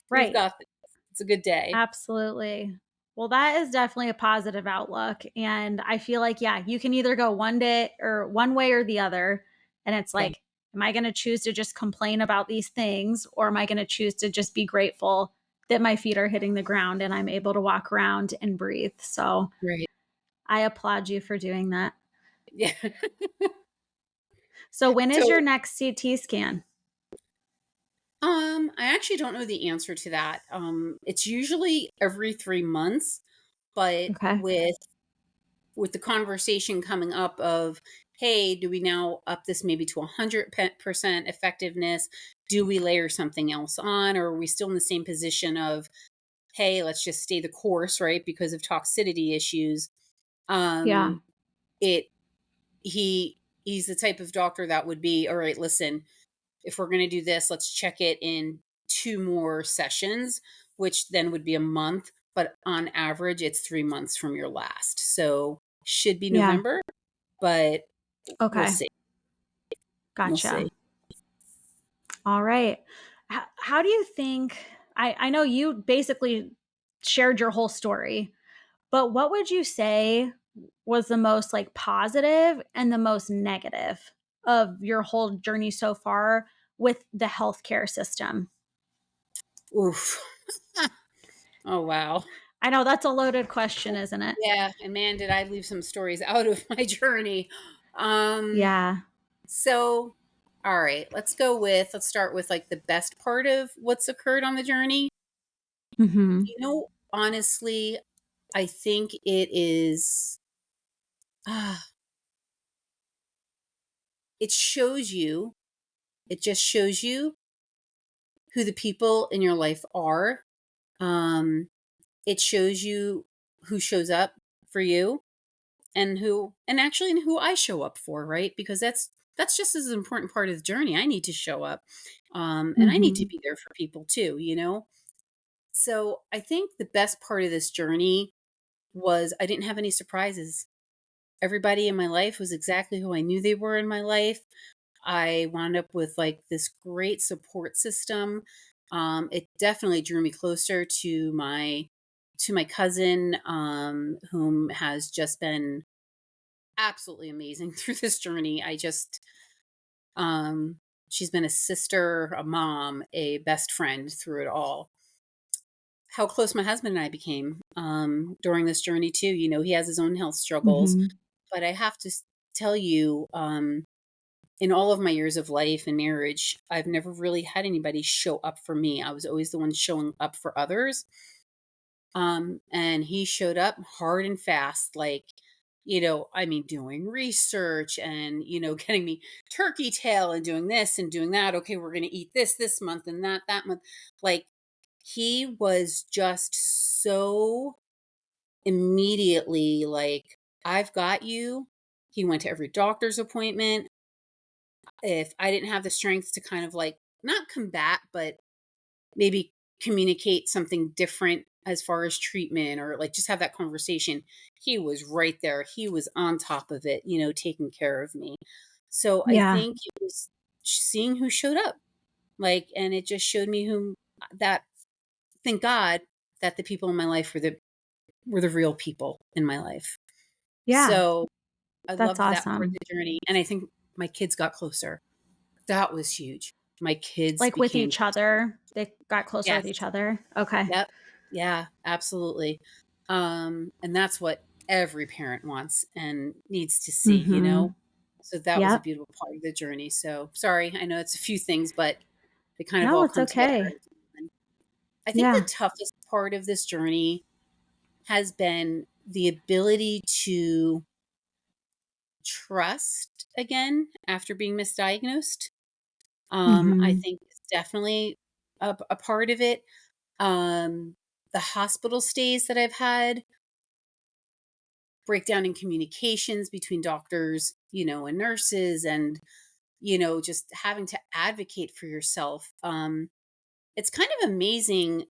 A: Right.
B: got this. It's a good day.
A: Absolutely. Well, that is definitely a positive outlook, and I feel like, yeah, you can either go one day or one way or the other, and it's
B: Yeah,
A: like, am I gonna choose to just complain about these things, or am I gonna choose to just be grateful that my feet are hitting the ground and I'm able to walk around and breathe? So,
B: right.
A: I applaud you for doing that.
B: Yeah.
A: So, when is your
B: So
A: next CT scan?
B: I actually don't know the answer to that. It's usually every 3 months, but
A: Okay.
B: with the conversation coming up of, hey, do we now up this maybe to 100% effectiveness? Do we layer something else on? Or are we still in the same position of, hey, let's just stay the course, right? Because of toxicity issues.
A: Yeah.
B: Um, it he's the type of doctor that would be, all right, listen, if we're going to do this, let's check it in 2 more sessions, which then would be a month. But on average, it's 3 months from your last. So should be
A: Yeah.
B: November, but we'll
A: Okay.
B: see. We'll see.
A: Gotcha. All right. How do you think? I know you basically shared your whole story, but what would you say was the most like positive and the most negative of your whole journey so far? with the healthcare system?
B: Oof. Oh, wow.
A: I know that's a loaded question, isn't it?
B: Yeah, and man, did I leave some stories out of my journey. Um,
A: Yeah.
B: so all right, let's start with like the best part of what's occurred on the journey.
A: Mhm.
B: Honestly, I think it is ah, it shows you, it just shows you who the people in your life are. Um, it shows you who shows up for you and actually and who I show up for, right? Because that's just as an important part of the journey. I need to show up. And I need to
A: Mhm.
B: be there for people too. So I think the best part of this journey was I didn't have any surprises. Everybody in my life was exactly who I knew they were in my life. I wound up with like this great support system. It definitely drew me closer to my cousin, whom has just been absolutely amazing through this journey. Um, she's been a sister, a mom, a best friend through it all. How close my husband and I became during this journey too. He has his own health struggles,
A: Mhm.
B: but I have to tell you, in all of my years of life and marriage, I've never really had anybody show up for me. I was always the one showing up for others. And he showed up hard and fast, like, I mean, doing research and, getting me turkey tail and doing this and doing that. Okay, we're going to eat this month and that month. Like, he was just so immediately like, I've got you. He went to every doctor's appointment. If I didn't have the strength to kind of like not combat, but maybe communicate something different as far as treatment or like just have that conversation, he was right there. He was on top of it, taking care of me. So I
A: Yeah.
B: think it was seeing who showed up, like, and it just showed me whom that, thank God that the people in my life were the real people in my life.
A: Yeah.
B: So I
A: That's
B: loved that part of
A: awesome.
B: the journey. And I think my kids got closer. That was huge. My kids
A: Like with
B: became
A: each other, they got closer with
B: yes.
A: each other. Okay.
B: Yep. Yeah, absolutely. And that's what every parent wants and needs to see.
A: Mhm.
B: So that was a
A: Yep.
B: beautiful part of the journey. So sorry, I know it's a few things, but they kind of
A: No,
B: all
A: it's
B: come together.
A: okay.
B: And I think the
A: Yeah.
B: toughest part of this journey has been the ability to trust again after being misdiagnosed. I
A: Mhm.
B: think it's definitely a part of it. Um, the hospital stays that I've had, breakdown in communications between doctors, and nurses, and, just having to advocate for yourself. It's kind of amazing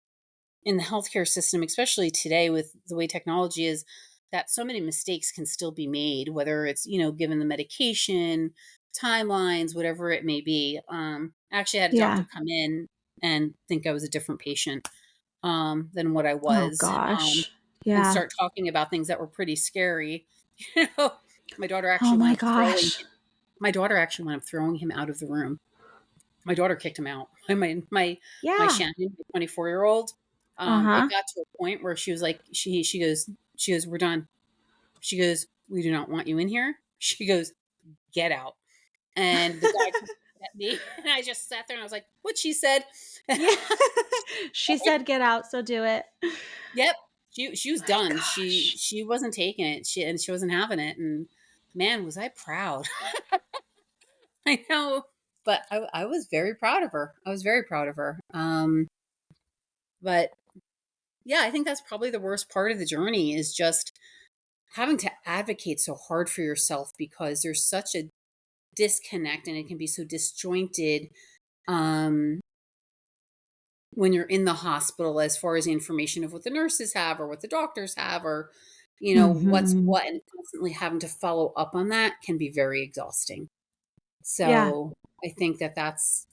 B: in the healthcare system, especially today with the way technology is, that so many mistakes can still be made, whether it's, given the medication, timelines, whatever it may be. Actually, I had a doctor
A: Yeah.
B: come in and think I was a different patient than what I
A: Oh
B: was,
A: gosh.
B: and
A: Yeah.
B: start talking about things that were pretty scary. You know, my daughter
A: Oh
B: actually
A: my
B: wound up throwing
A: gosh.
B: him. My daughter actually wound up throwing him out of the room. My daughter kicked him out. My
A: Yeah.
B: Shannon, my 24-year-old. It
A: Uh-huh.
B: got to a point where she was like, she goes, we're done. She goes, we do not want you in here. She goes, get out. And the guy comes at me, and I just sat there and I was like, what she said.
A: Yeah. She said get out, so do it.
B: Yep. She was
A: My
B: done. She
A: gosh.
B: she wasn't taking it. She wasn't having it. And man, was I proud. I know. But I was very proud of her. I was very proud of her. But yeah, I think that's probably the worst part of the journey is just having to advocate so hard for yourself because there's such a disconnect and it can be so disjointed um when you're in the hospital as far as the information of what the nurses have or what the doctors have or what's
A: Mhm.
B: what, and constantly having to follow up on that can be very exhausting.
A: Yeah.
B: So I think that that's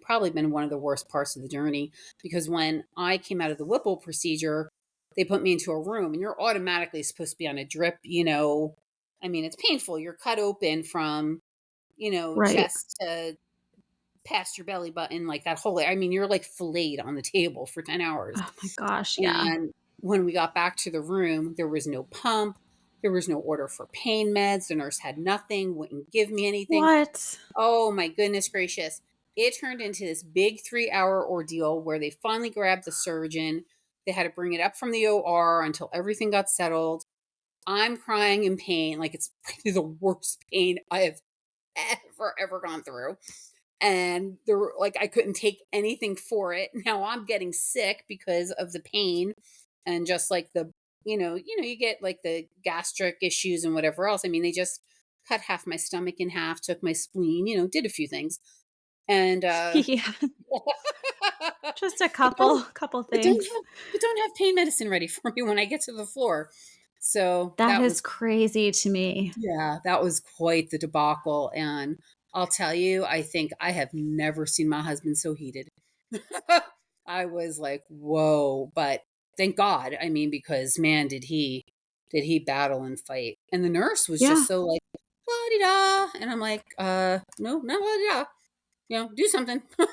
B: probably been one of the worst parts of the journey, because when I came out of the Whipple procedure, they put me into a room and you're automatically supposed to be on a drip. I mean, it's painful. You're cut open from
A: Right.
B: chest to past your belly button, like that whole, I mean, you're like filleted on the table for 10 hours.
A: Oh my gosh, yeah.
B: And when we got back to the room, there was no pump. There was no order for pain meds. The nurse had nothing, wouldn't give me anything.
A: What?
B: Oh my goodness gracious. It turned into this big 3-hour ordeal where they finally grabbed the surgeon. They had to bring it up from the OR until everything got settled. I'm crying in pain. Like, it's probably the worst pain I have ever gone through. And there were, like, I couldn't take anything for it. Now I'm getting sick because of the pain and just like the, you get like the gastric issues and whatever else. I mean, they just cut half my stomach in half, took my spleen, did a few things. And
A: Yeah,
B: but
A: just a couple
B: don't
A: things.
B: have pain medicine ready for me when I get to the floor. So
A: That
B: that
A: is
B: was,
A: crazy to me.
B: yeah, that was quite the debacle. And I'll tell you, I think I have never seen my husband so heated. I was like, whoa, but thank God. I mean, because man, did he battle and fight. And the nurse was just
A: Yeah.
B: so like, la di da. And I'm like, no, not la di da. Do something.
A: My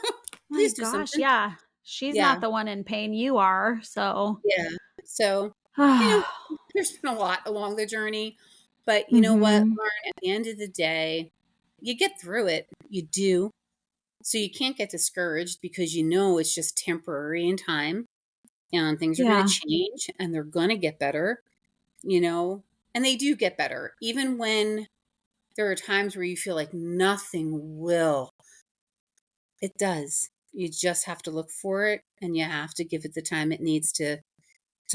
B: Please do
A: gosh,
B: something.
A: yeah. She's
B: Yeah.
A: not the one in pain, you are, so
B: Yeah. So, there's been a lot along the journey, but you know what,
A: Mhm.
B: Lauren, at the end of the day, you get through it. You do. So you can't get discouraged because it's just temporary in time and things are going to
A: Yeah.
B: change and they're going to get better, you know, and they do get better. Even when there are times where you feel like nothing will, it does. You just have to look for it and you have to give it the time it needs to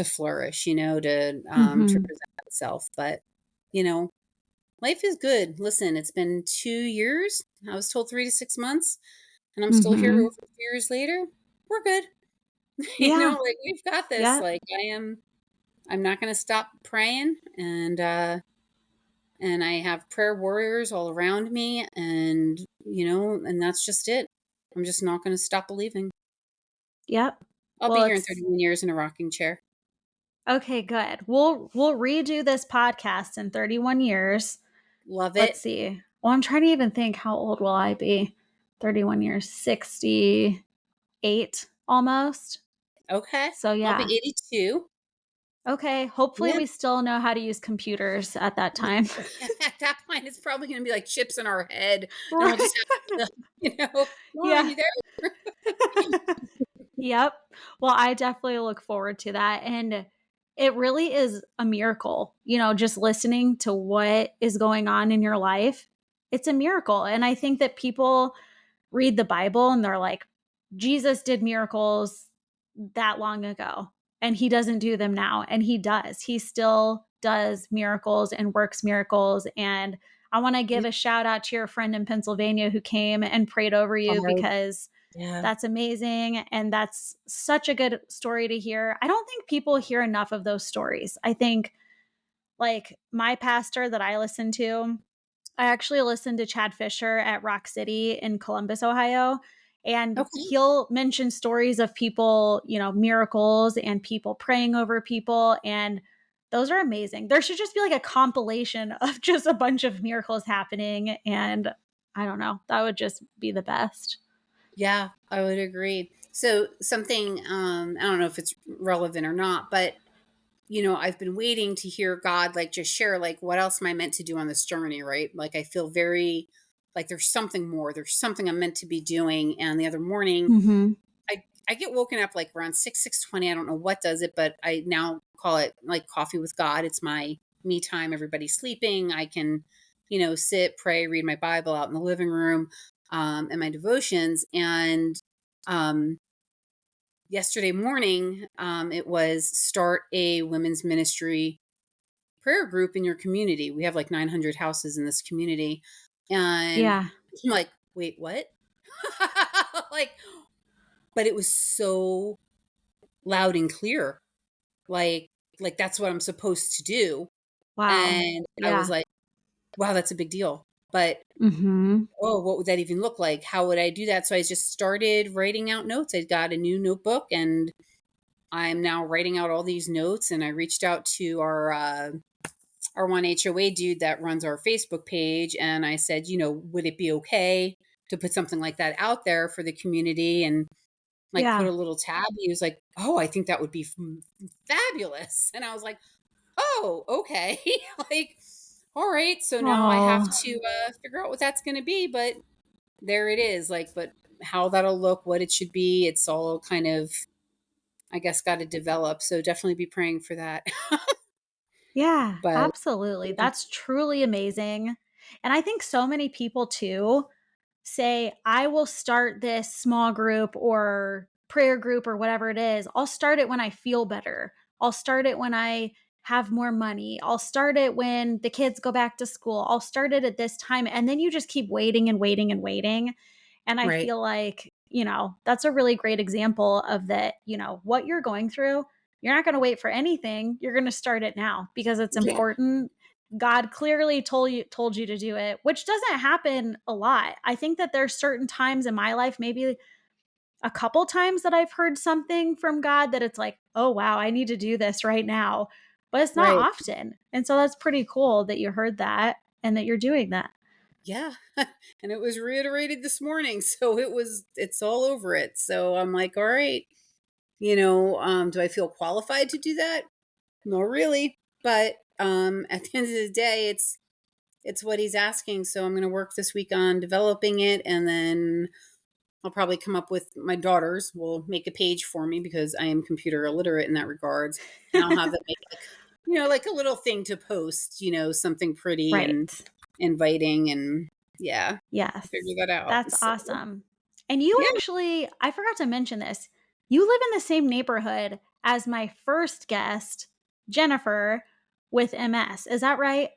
B: flourish, to
A: Mhm.
B: present itself. But you know, life is good. Listen, it's been 2 years. I was told 3 to 6 months, and I'm still here
A: Mhm.
B: over 2 years later. We're good.
A: Yeah.
B: Like we've got this.
A: Yep.
B: Like I'm not going to stop praying, and I have prayer warriors all around me, and that's just it. I'm just not going to stop believing.
A: Yep.
B: I'll be
A: Well,
B: here in
A: it's
B: 31 years in a rocking chair.
A: okay, good. We'll redo this podcast in 31 years.
B: Love
A: Let's
B: it.
A: see. Well, I'm trying to even think, how old will I be? 31 years, 68 almost.
B: Okay.
A: So
B: I'll be
A: yeah.
B: 82.
A: Okay, hopefully
B: Yeah.
A: we still know how to use computers at that time.
B: At that point, it's probably going to be like chips in our head, and we'll
A: Right.
B: just have to, Lauren,
A: Yeah.
B: you there?
A: Yep. Well, I definitely look forward to that. And it really is a miracle, just listening to what is going on in your life. It's a miracle. And I think that people read the Bible and they're like, Jesus did miracles that long ago, and he doesn't do them now. And he does. He still does miracles and works miracles. And I want to give a shout out to your friend in Pennsylvania who came and prayed over you,
B: Hard.
A: because
B: Yeah.
A: that's amazing. And that's such a good story to hear. I don't think people hear enough of those stories. I think, like, my pastor that I listen to, I actually listened to Chad Fisher at Rock City in Columbus, Ohio, and
B: Okay.
A: he'll mention stories of people, miracles and people praying over people. And those are amazing. There should just be like a compilation of just a bunch of miracles happening. And I don't know, that would just be the best.
B: Yeah, I would agree. So something, I don't know if it's relevant or not, but I've been waiting to hear God like just share like what else am I meant to do on this journey, right? Like I feel very like there's something more. There's something I'm meant to be doing. And the other morning,
A: Mm-hmm.
B: I get woken up like around 6:20. I don't know what does it, but I now call it like coffee with God. It's my me time. Everybody's sleeping. I can, sit, pray, read my Bible out in the living room, and my devotions. And um, yesterday morning, it was start a women's ministry prayer group in your community. We have like 900 houses in this community, and
A: Yeah.
B: I'm like, wait, what? Like, but it was so loud and clear. Like like that's what I'm supposed to do.
A: Wow.
B: And I was
A: Yeah.
B: like, wow, that's a big deal. But
A: Mm-hmm.
B: oh, what would that even look like? How would I do that? So I just started writing out notes. I got a new notebook and I'm now writing out all these notes. And I reached out to our one HOA dude that runs our Facebook page. And I said, would it be okay to put something like that out there for the community and like put
A: Yeah.
B: a little tab. He was like, "Oh, I think that would be fabulous." And I was like, "Oh, okay." Like, all right. So now I have
A: Oh,
B: to figure out what that's going to be. But there it is. Like, but how that'll look, what it should be, it's all kind of, I guess, got to develop. So definitely be praying for that.
A: yeah,
B: But
A: absolutely. That's truly amazing. And I think so many people too say, I will start this small group or prayer group or whatever it is. I'll start it when I feel better. I'll start it when I have more money. I'll start it when the kids go back to school. I'll start it at this time. And then you just keep waiting and waiting and waiting. And I
B: right.
A: feel like, that's a really great example of that, what you're going through. You're not going to wait for anything. You're going to start it now because it's
B: Yeah.
A: important. God clearly told you to do it, which doesn't happen a lot. I think that there's certain times in my life, maybe a couple times that I've heard something from God that it's like, "Oh wow, I need to do this right now." But it's not
B: Right.
A: often. And so that's pretty cool that you heard that and that you're doing that.
B: Yeah. And it was reiterated this morning. So it's all over it. So I'm like, all right, do I feel qualified to do that? Not really. But at the end of the day, it's what he's asking. So I'm going to work this week on developing it. And then I'll probably come up with my daughters will make a page for me because I am computer illiterate in that regards. And I'll have them make like a little thing to post, something pretty and
A: Right.
B: inviting and yeah,
A: Yes.
B: figure that out.
A: That's
B: So
A: awesome. And you
B: yeah.
A: actually, I forgot to mention this. You live in the same neighborhood as my first guest, Jennifer, with MS. Is that right?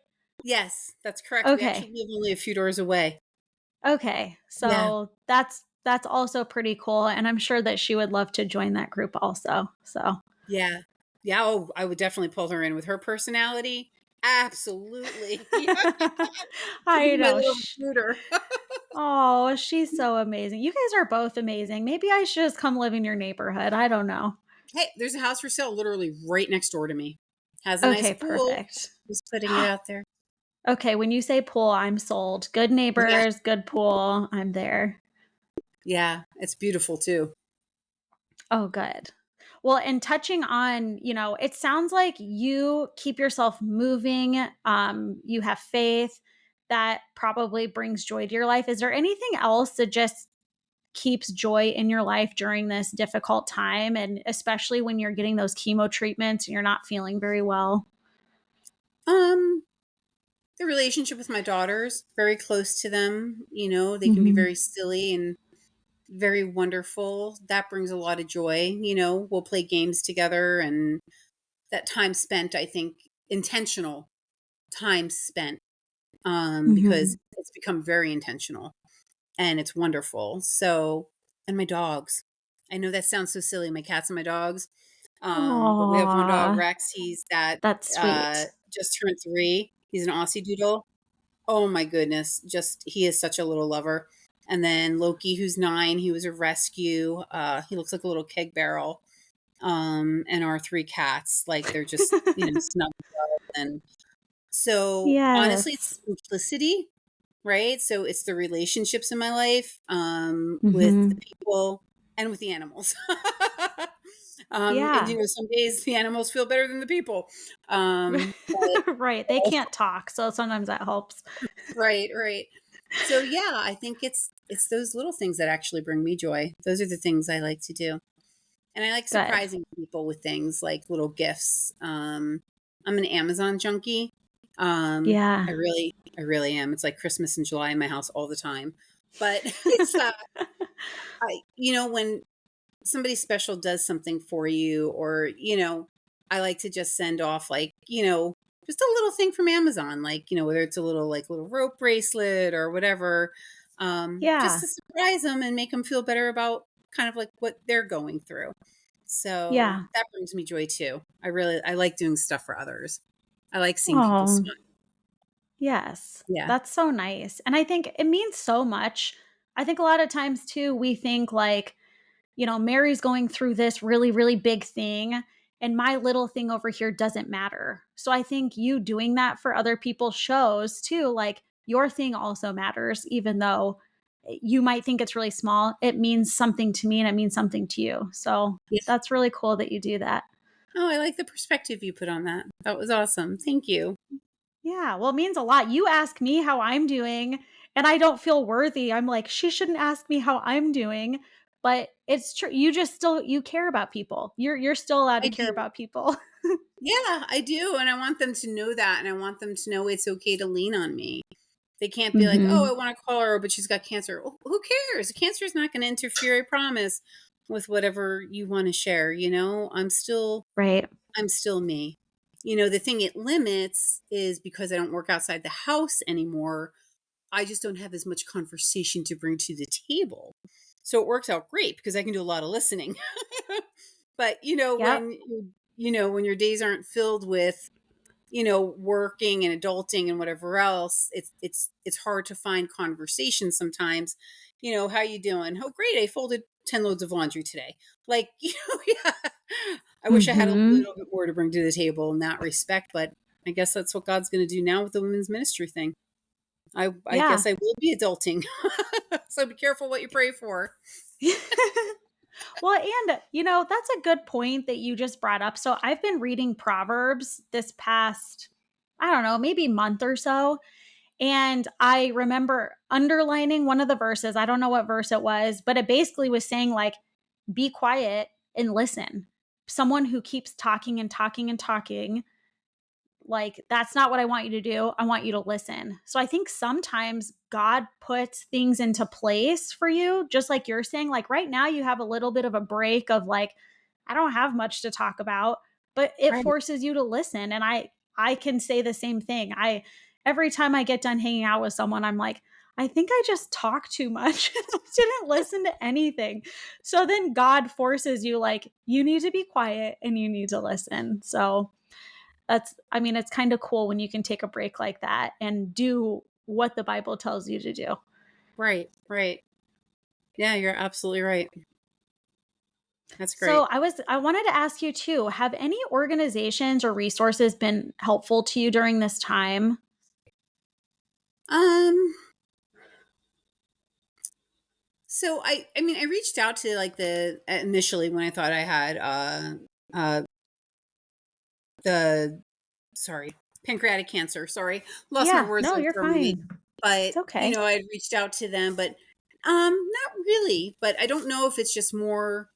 B: Yes, that's correct. We actually
A: Okay.
B: live only a few doors away.
A: Okay.
B: Yeah.
A: So that's also pretty cool and I'm sure that she would love to join that group also. So,
B: Yeah. Yeah. Oh, I would definitely pull her in with her personality. Absolutely. Yeah. She'd
A: I
B: be my
A: know.
B: little recruiter.
A: Oh, she's so amazing. You guys are both amazing. Maybe I should just come live in your neighborhood. I don't know.
B: Hey, there's a house for sale literally right next door to me. Has a nice
A: Okay,
B: pool.
A: perfect.
B: Just putting it out there.
A: Okay, when you say pool, I'm sold. Good
B: Yeah.
A: neighbors, good pool, I'm there.
B: Yeah. It's beautiful too.
A: Oh, good. Well, and touching on, it sounds like you keep yourself moving, you have faith that probably brings joy to your life. Is there anything else that just keeps joy in your life during this difficult time and especially when you're getting those chemo treatments and you're not feeling very well?
B: Um, the relationship with my daughters, very close to them. They can be
A: Mhm.
B: very silly and very wonderful. That brings a lot of joy. We'll play games together and that time spent, I think, intentional time spent, because
A: Mhm.
B: it's become very intentional and it's wonderful. So, and my dogs. I know that sounds so silly, my cats and my dogs. But we have one dog,
A: Aw,
B: Rex. He's that
A: that's sweet.
B: just turned 3. He's an Aussie Doodle. Oh my goodness, just he is such a little lover. And then Loki, who's 9, he was a rescue. He looks like a little keg barrel. And our 3 cats, like they're just snuggled up. And so honestly, it's
A: Yes.
B: the simplicity, right? So it's the relationships in my life, with the
A: Mhm.
B: people and with the animals. And
A: Yeah.
B: some days the animals feel better than the people. But
A: Right, they can't talk, so sometimes that helps.
B: right, right. So yeah, I think it's those little things that actually bring me joy. Those are the things I like to do. And I like
A: Good.
B: surprising people with things like little gifts. I'm an Amazon junkie.
A: Yeah.
B: I really am. It's like Christmas in July in my house all the time. But it's when somebody special does something for you, or I like to just send off like just a little thing from Amazon, like whether it's a little rope bracelet or whatever, just
A: Yeah.
B: to surprise them and make them feel better about kind of like what they're going through. So
A: Yeah.
B: that brings me joy too. I like doing stuff for others. I like seeing people
A: Oh,
B: smile.
A: yes.
B: Yeah.
A: That's so nice, and I think it means so much. I think a lot of times too, we think like, Mary's going through this really, really big thing, and my little thing over here doesn't matter. So I think you doing that for other people shows too, like your thing also matters, even though you might think it's really small. It means something to me and it means something to you. So
B: Yeah.
A: that's really cool that you do that.
B: Oh, I like the perspective you put on that. That was awesome. Thank you.
A: Yeah, well, it means a lot. You ask me how I'm doing, and I don't feel worthy. I'm like, she shouldn't ask me how I'm doing, but it's true. You just still you care about people. You're still allowed
B: I
A: to care
B: do.
A: about people.
B: Yeah, I do. And I want them to know that. And I want them to know it's okay to lean on me. They can't be like, oh, I
A: Mhm.
B: want to call her, but she's got cancer. Who cares? Cancer is not going to interfere, I promise, with whatever you want to share.
A: Right.
B: I'm still me. The thing it limits is because I don't work outside the house anymore. I just don't have as much conversation to bring to the table. So it works out great because I can do a lot of listening. But
A: Yep.
B: when your days aren't filled with working and adulting and whatever else, it's hard to find conversation sometimes. How you doing? Oh, great! I folded 10 loads of laundry today. Like, yeah. I wish I had a
A: Mhm.
B: little bit more to bring to the table in that respect, but I guess that's what God's going to do now with the women's ministry thing. I
A: Yeah.
B: guess I will be adulting. So be careful what you pray for.
A: Well, and that's a good point that you just brought up. So I've been reading Proverbs this past, I don't know, maybe month or so. And I remember underlining one of the verses. I don't know what verse it was, but it basically was saying, like, be quiet and listen. Someone who keeps talking and talking and talking, like, that's not what I want you to do. I want you to listen. So I think sometimes God puts things into place for you, just like you're saying. Like right now, you have a little bit of a break of like, I don't have much to talk about, but it
B: Right.
A: forces you to listen. And I can say the same thing. Every time I get done hanging out with someone, I'm like, I think I just talked too much. I didn't listen to anything. So then God forces you, like, you need to be quiet and you need to listen. So I mean, it's kind of cool when you can take a break like that and do what the Bible tells you to do.
B: Right. Right. Yeah, you're absolutely right. That's great.
A: So I wanted to ask you too, have any organizations or resources been helpful to you during this time?
B: Um, so I mean, I reached out to like the initially when I thought I had uh the sorry, pancreatic cancer. Sorry, lost my
A: Yeah,
B: words
A: no,
B: there
A: you're
B: for a moment.
A: fine.
B: But
A: It's okay.
B: I had reached out to them, but not really. But I don't know if it's just more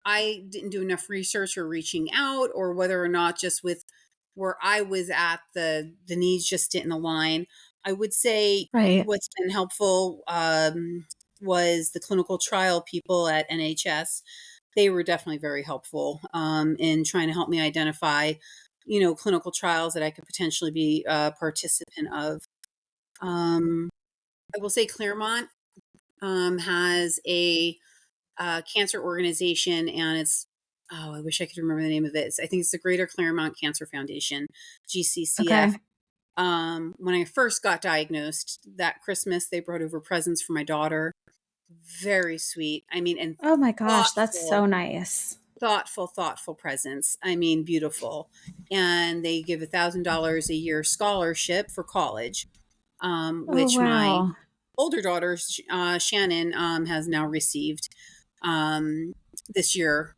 B: I didn't do enough research or reaching out, or whether or not just with where I was at, the needs just didn't align. I would say
A: Right.
B: what's been helpful was the clinical trial people at NHS. They were definitely very helpful in trying to help me identify, clinical trials that I could potentially be a participant of. Um, I will say Claremont has a cancer organization, and it's I wish I could remember the name of it. I think it's the Greater Claremont Cancer Foundation, GCCF.
A: Okay.
B: When I first got diagnosed that Christmas, they brought over presents for my daughter. Very sweet. I mean, and
A: Oh my gosh, that's so
B: thoughtful,
A: nice.
B: thoughtful presents. I mean, beautiful. And they give $1,000 a year scholarship for college,
A: Oh
B: which my
A: wow.
B: older daughter, Shannon, has now received um, this year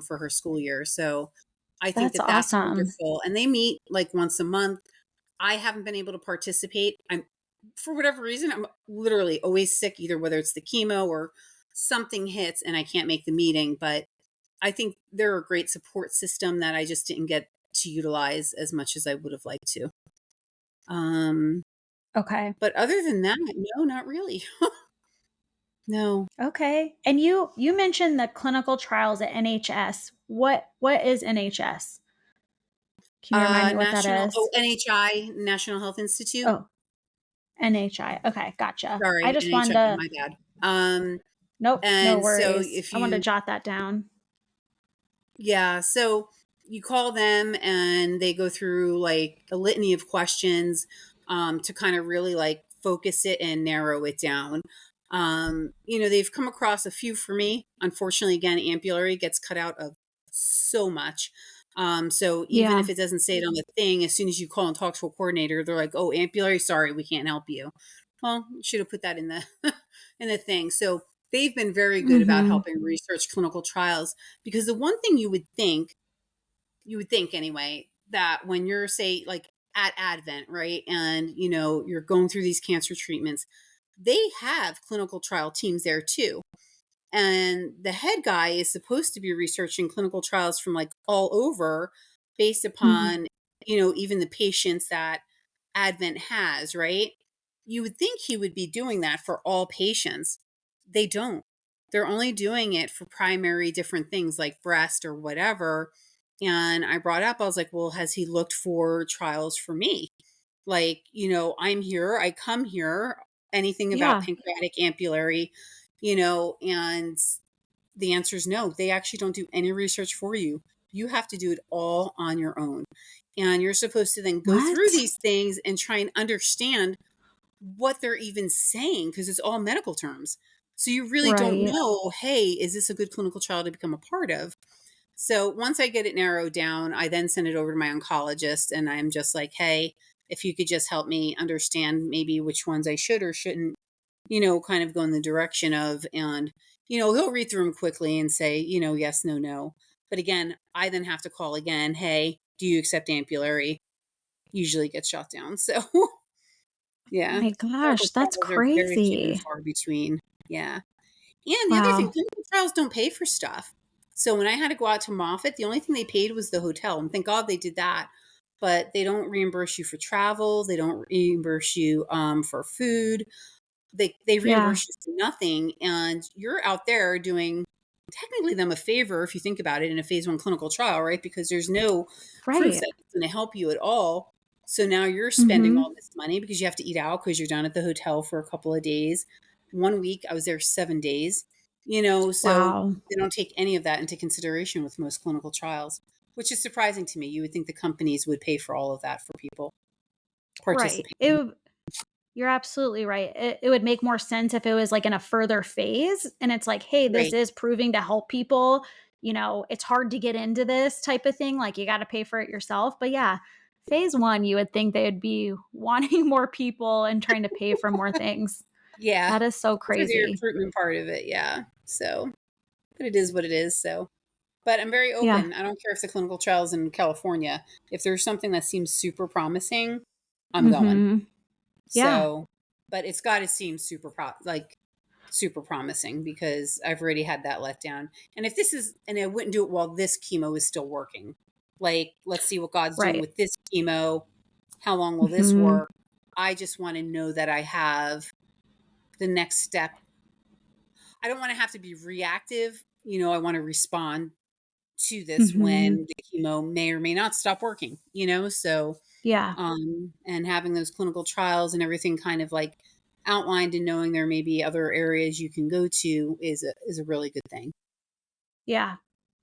B: for her school year. So I think
A: That's
B: that that's
A: awesome.
B: wonderful. And they meet like once a month. I haven't been able to participate. For whatever reason, I'm literally always sick, either whether it's the chemo or something hits and I can't make the meeting. But I think they're a great support system that I just didn't get to utilize as much as I would have liked to. Um,
A: Okay.
B: but other than that, no, not really. No.
A: Okay. And you mentioned the clinical trials at NHS. What is NHS? Can you remind me what that is?
B: NHI, National Health Institute.
A: Oh, NHI. Okay, gotcha. I
B: Sorry,
A: just wanted
B: NHI,
A: to
B: my bad. Um,
A: Nope, no
B: and so
A: worries.
B: if
A: I wanted to
B: you
A: jot that down.
B: Yeah, so you call them and they go through like a litany of questions to kind of really like focus it and narrow it down. They've come across a few for me. Unfortunately, again, Ampullary gets cut out of so much. So even
A: Yeah.
B: if it doesn't say it on the thing, as soon as you call and talk to a coordinator, they're like, "Oh, Ampullary, sorry, we can't help you." Well, you should have put that in the in the thing. So they've been very good about
A: Mm-hmm.
B: helping research clinical trials, because the one thing you would think anyway, that when you're, say, like at Advent, right, and you're going through these cancer treatments, they have clinical trial teams there too. And the head guy is supposed to be researching clinical trials from like all over, based
A: Mm-hmm.
B: upon, even the patients that Advent has, right? You would think he would be doing that for all patients. They don't. They're only doing it for primary different things like breast or whatever. And I brought up, I was like, well, has he looked for trials for me? Like, I'm here, I come here, anything about
A: Yeah.
B: pancreatic ampullary, and the answer is no. They actually don't do any research for you. You have to do it all on your own. And you're supposed to then go through
A: What?
B: these things and try and understand what they're even saying, because it's all medical terms. So you really don't
A: Right.
B: know, hey, is this a good clinical trial to become a part of? So once I get it narrowed down, I then send it over to my oncologist, and I'm just like, hey, if you could just help me understand maybe which ones I should or shouldn't, kind of go in the direction of. And, he'll read through them quickly and say, yes, no, no. But again, I then have to call again, hey, do you accept ampullary? Usually gets shot down. So
A: Oh
B: yeah,
A: my
B: clinical
A: gosh, that's
B: trials are very few and
A: crazy.
B: far between. Yeah. And the other thing,
A: Wow.
B: clinical trials don't pay for stuff. So when I had to go out to Moffitt, the only thing they paid was the hotel. And thank God they did that. But they don't reimburse you for travel. They don't reimburse you for food. They
A: Yeah.
B: reimburse you for nothing. And you're out there doing technically them a favor, if you think about it, in a phase 1 clinical trial, right? Because there's no proof
A: Right.
B: that it's going to help you at all. So now you're spending
A: Mm-hmm.
B: all this money because you have to eat out because you're down at the hotel for a couple of days. 1 week, I was there 7 days, so
A: Wow.
B: they don't take any of that into consideration with most clinical trials, which is surprising to me. You would think the companies would pay for all of that for people
A: Right.
B: participating.
A: You're absolutely right. It would make more sense if it was like in a further phase and it's like, hey, this
B: Right.
A: is proving to help people. It's hard to get into this type of thing. Like you got to pay for it yourself. But yeah, phase one, you would think they would be wanting more people and trying to pay for more things.
B: Yeah.
A: That is so
B: For the
A: crazy.
B: recruitment part of it. Yeah. So, but it is what it is. So, but I'm very
A: Yeah.
B: open. I don't care if the clinical trials in California. If there's something that seems super promising, I'm going.
A: Hmm. Yeah.
B: So, but it's got to seem super promising, because I've already had that letdown. And if this is, and I wouldn't do it while this chemo is still working. Like, let's see what God's doing
A: Right.
B: with this chemo. How long will this
A: Hmm.
B: work? I just want to know that I have the next step. I don't want to have to be reactive. I want to respond to this
A: Hmm.
B: when the chemo may or may not stop working, so
A: Yeah.
B: and having those clinical trials and everything kind of like outlined, and knowing there may be other areas you can go to is a really good thing.
A: Yeah.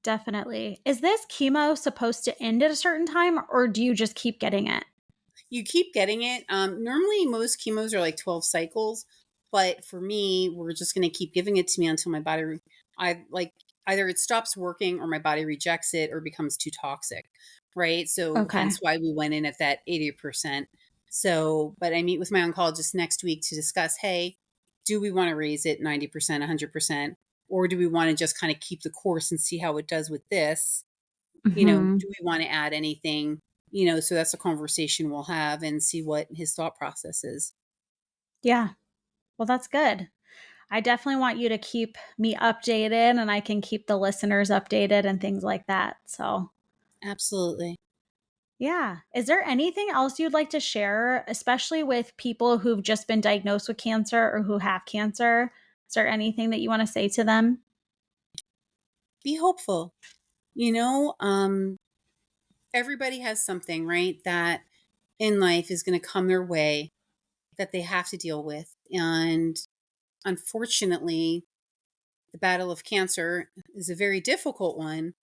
A: Definitely. Is this chemo supposed to end at a certain time or do you just keep getting it?
B: You keep getting it. Normally most chemos are like 12 cycles, but for me, we're just going to keep giving it to me until my body, I like, either it stops working or my body rejects it or becomes too toxic. Right. So
A: Okay.
B: hence why we went in at that 80%. So, but I meet with my oncologist next week to discuss, hey, do we want to raise it 90%, 100%, or do we want to just kind of keep the course and see how it does with this?
A: Hmm.
B: Do we want to add anything? So that's a conversation we'll have and see what his thought process is.
A: Yeah. Well, that's good. I definitely want you to keep me updated and I can keep the listeners updated and things like that. So,
B: Absolutely.
A: yeah. Is there anything else you'd like to share, especially with people who've just been diagnosed with cancer or who have cancer? Is there anything that you want to say to them?
B: Be hopeful. You know, um, Everybody has something, right, that in life is going to come their way that they have to deal with. And unfortunately, the battle of cancer is a very difficult one,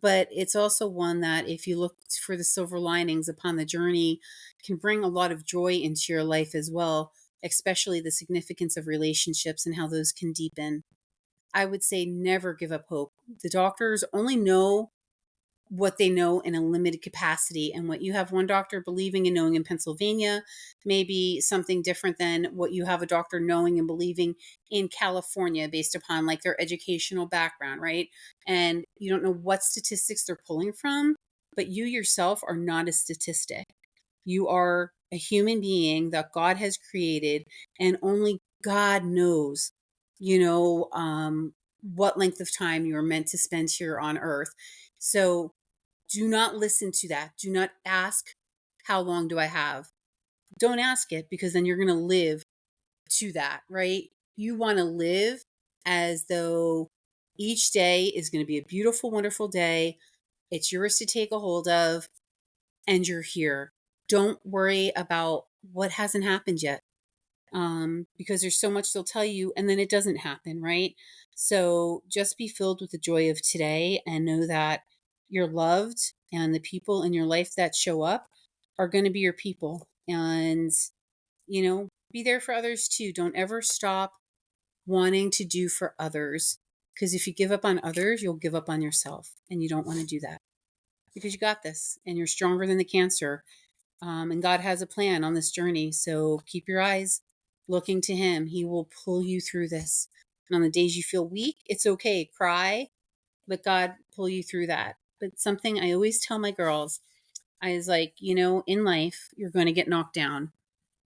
B: but it's also one that, if you look for the silver linings upon the journey, can bring a lot of joy into your life as well, especially the significance of relationships and how those can deepen. I would say never give up hope. The doctors only know what they know in a limited capacity. And what you have one doctor believing and knowing in Pennsylvania may be something different than what you have a doctor knowing and believing in California based upon like their educational background, right? And you don't know what statistics they're pulling from, but you yourself are not a statistic. You are a human being that God has created, and only God knows, what length of time you are meant to spend here on earth. So do not listen to that. Do not ask, how long do I have? Don't ask it, because then you're going to live to that, right? You want to live as though each day is going to be a beautiful, wonderful day. It's yours to take a hold of, and you're here. Don't worry about what hasn't happened yet, because there's so much they'll tell you and then it doesn't happen, right? So just be filled with the joy of today and know that you're loved, and the people in your life that show up are going to be your people. And, be there for others too. Don't ever stop wanting to do for others, because if you give up on others, you'll give up on yourself, and you don't want to do that, because you got this and you're stronger than the cancer. And God has a plan on this journey. So keep your eyes looking to Him. He will pull you through this. And on the days you feel weak, it's okay. Cry, let God pull you through that. But something I always tell my girls, I was like, in life, you're going to get knocked down.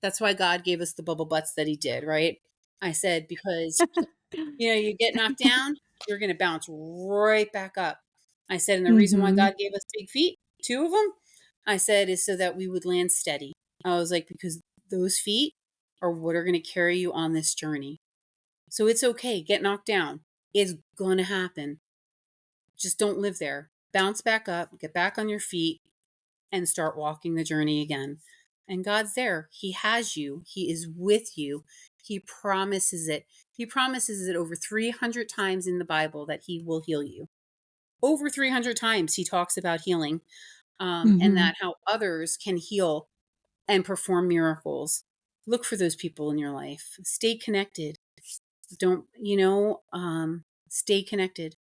B: That's why God gave us the bubble butts that He did, right? I said, because, you get knocked down, you're going to bounce right back up. I said, and the reason why
A: Mm-hmm.
B: God gave us big feet, 2 of them, I said, is so that we would land steady. I was like, because those feet are what are going to carry you on this journey. So it's okay. Get knocked down. It's going to happen. Just don't live there. Bounce back up, get back on your feet, and start walking the journey again. And God's there. He has you. He is with you. He promises it. He promises it over 300 times in the Bible that He will heal you. Over 300 times He talks about healing, and
A: Mm-hmm.
B: that how others can heal and perform miracles. Look for those people in your life. Stay connected. Don't, stay connected.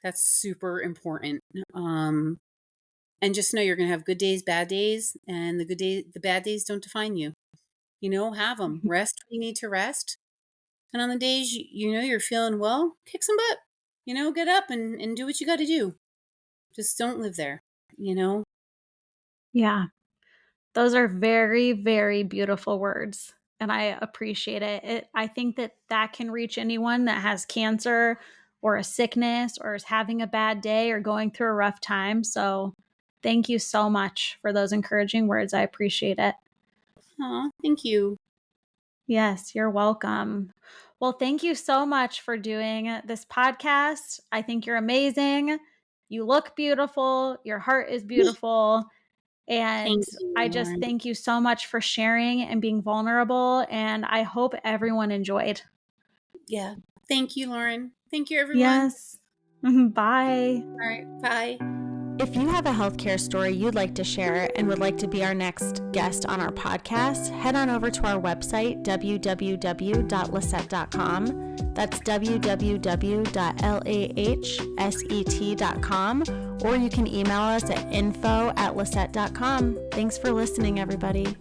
B: That's super important. And just know you're going to have good days, bad days, and the bad days don't define you. Have them. Rest when you need to rest. And on the days you're feeling well, kick some butt. Get up and do what you got to do. Just don't live there, you know?
A: Yeah. Those are very, very beautiful words, and I appreciate it. I think that can reach anyone that has cancer or a sickness or is having a bad day or going through a rough time. So thank you so much for those encouraging words. I appreciate it.
B: Aw, thank you.
A: Yes, you're welcome. Well, thank you so much for doing this podcast. I think you're amazing. You look beautiful. Your heart is beautiful. And
B: Thank you,
A: I just
B: Lauren.
A: thank you so much for sharing and being vulnerable. And I hope everyone enjoyed.
B: Yeah. Thank you, Lauren. Thank you, everyone.
A: Yes. Bye.
B: All right. Bye.
A: If you have a healthcare story you'd like to share and would like to be our next guest on our podcast, head on over to our website, www.LahSET.com. That's www.lahset.com, or you can email us at info@LahSET.com. Thanks for listening, everybody.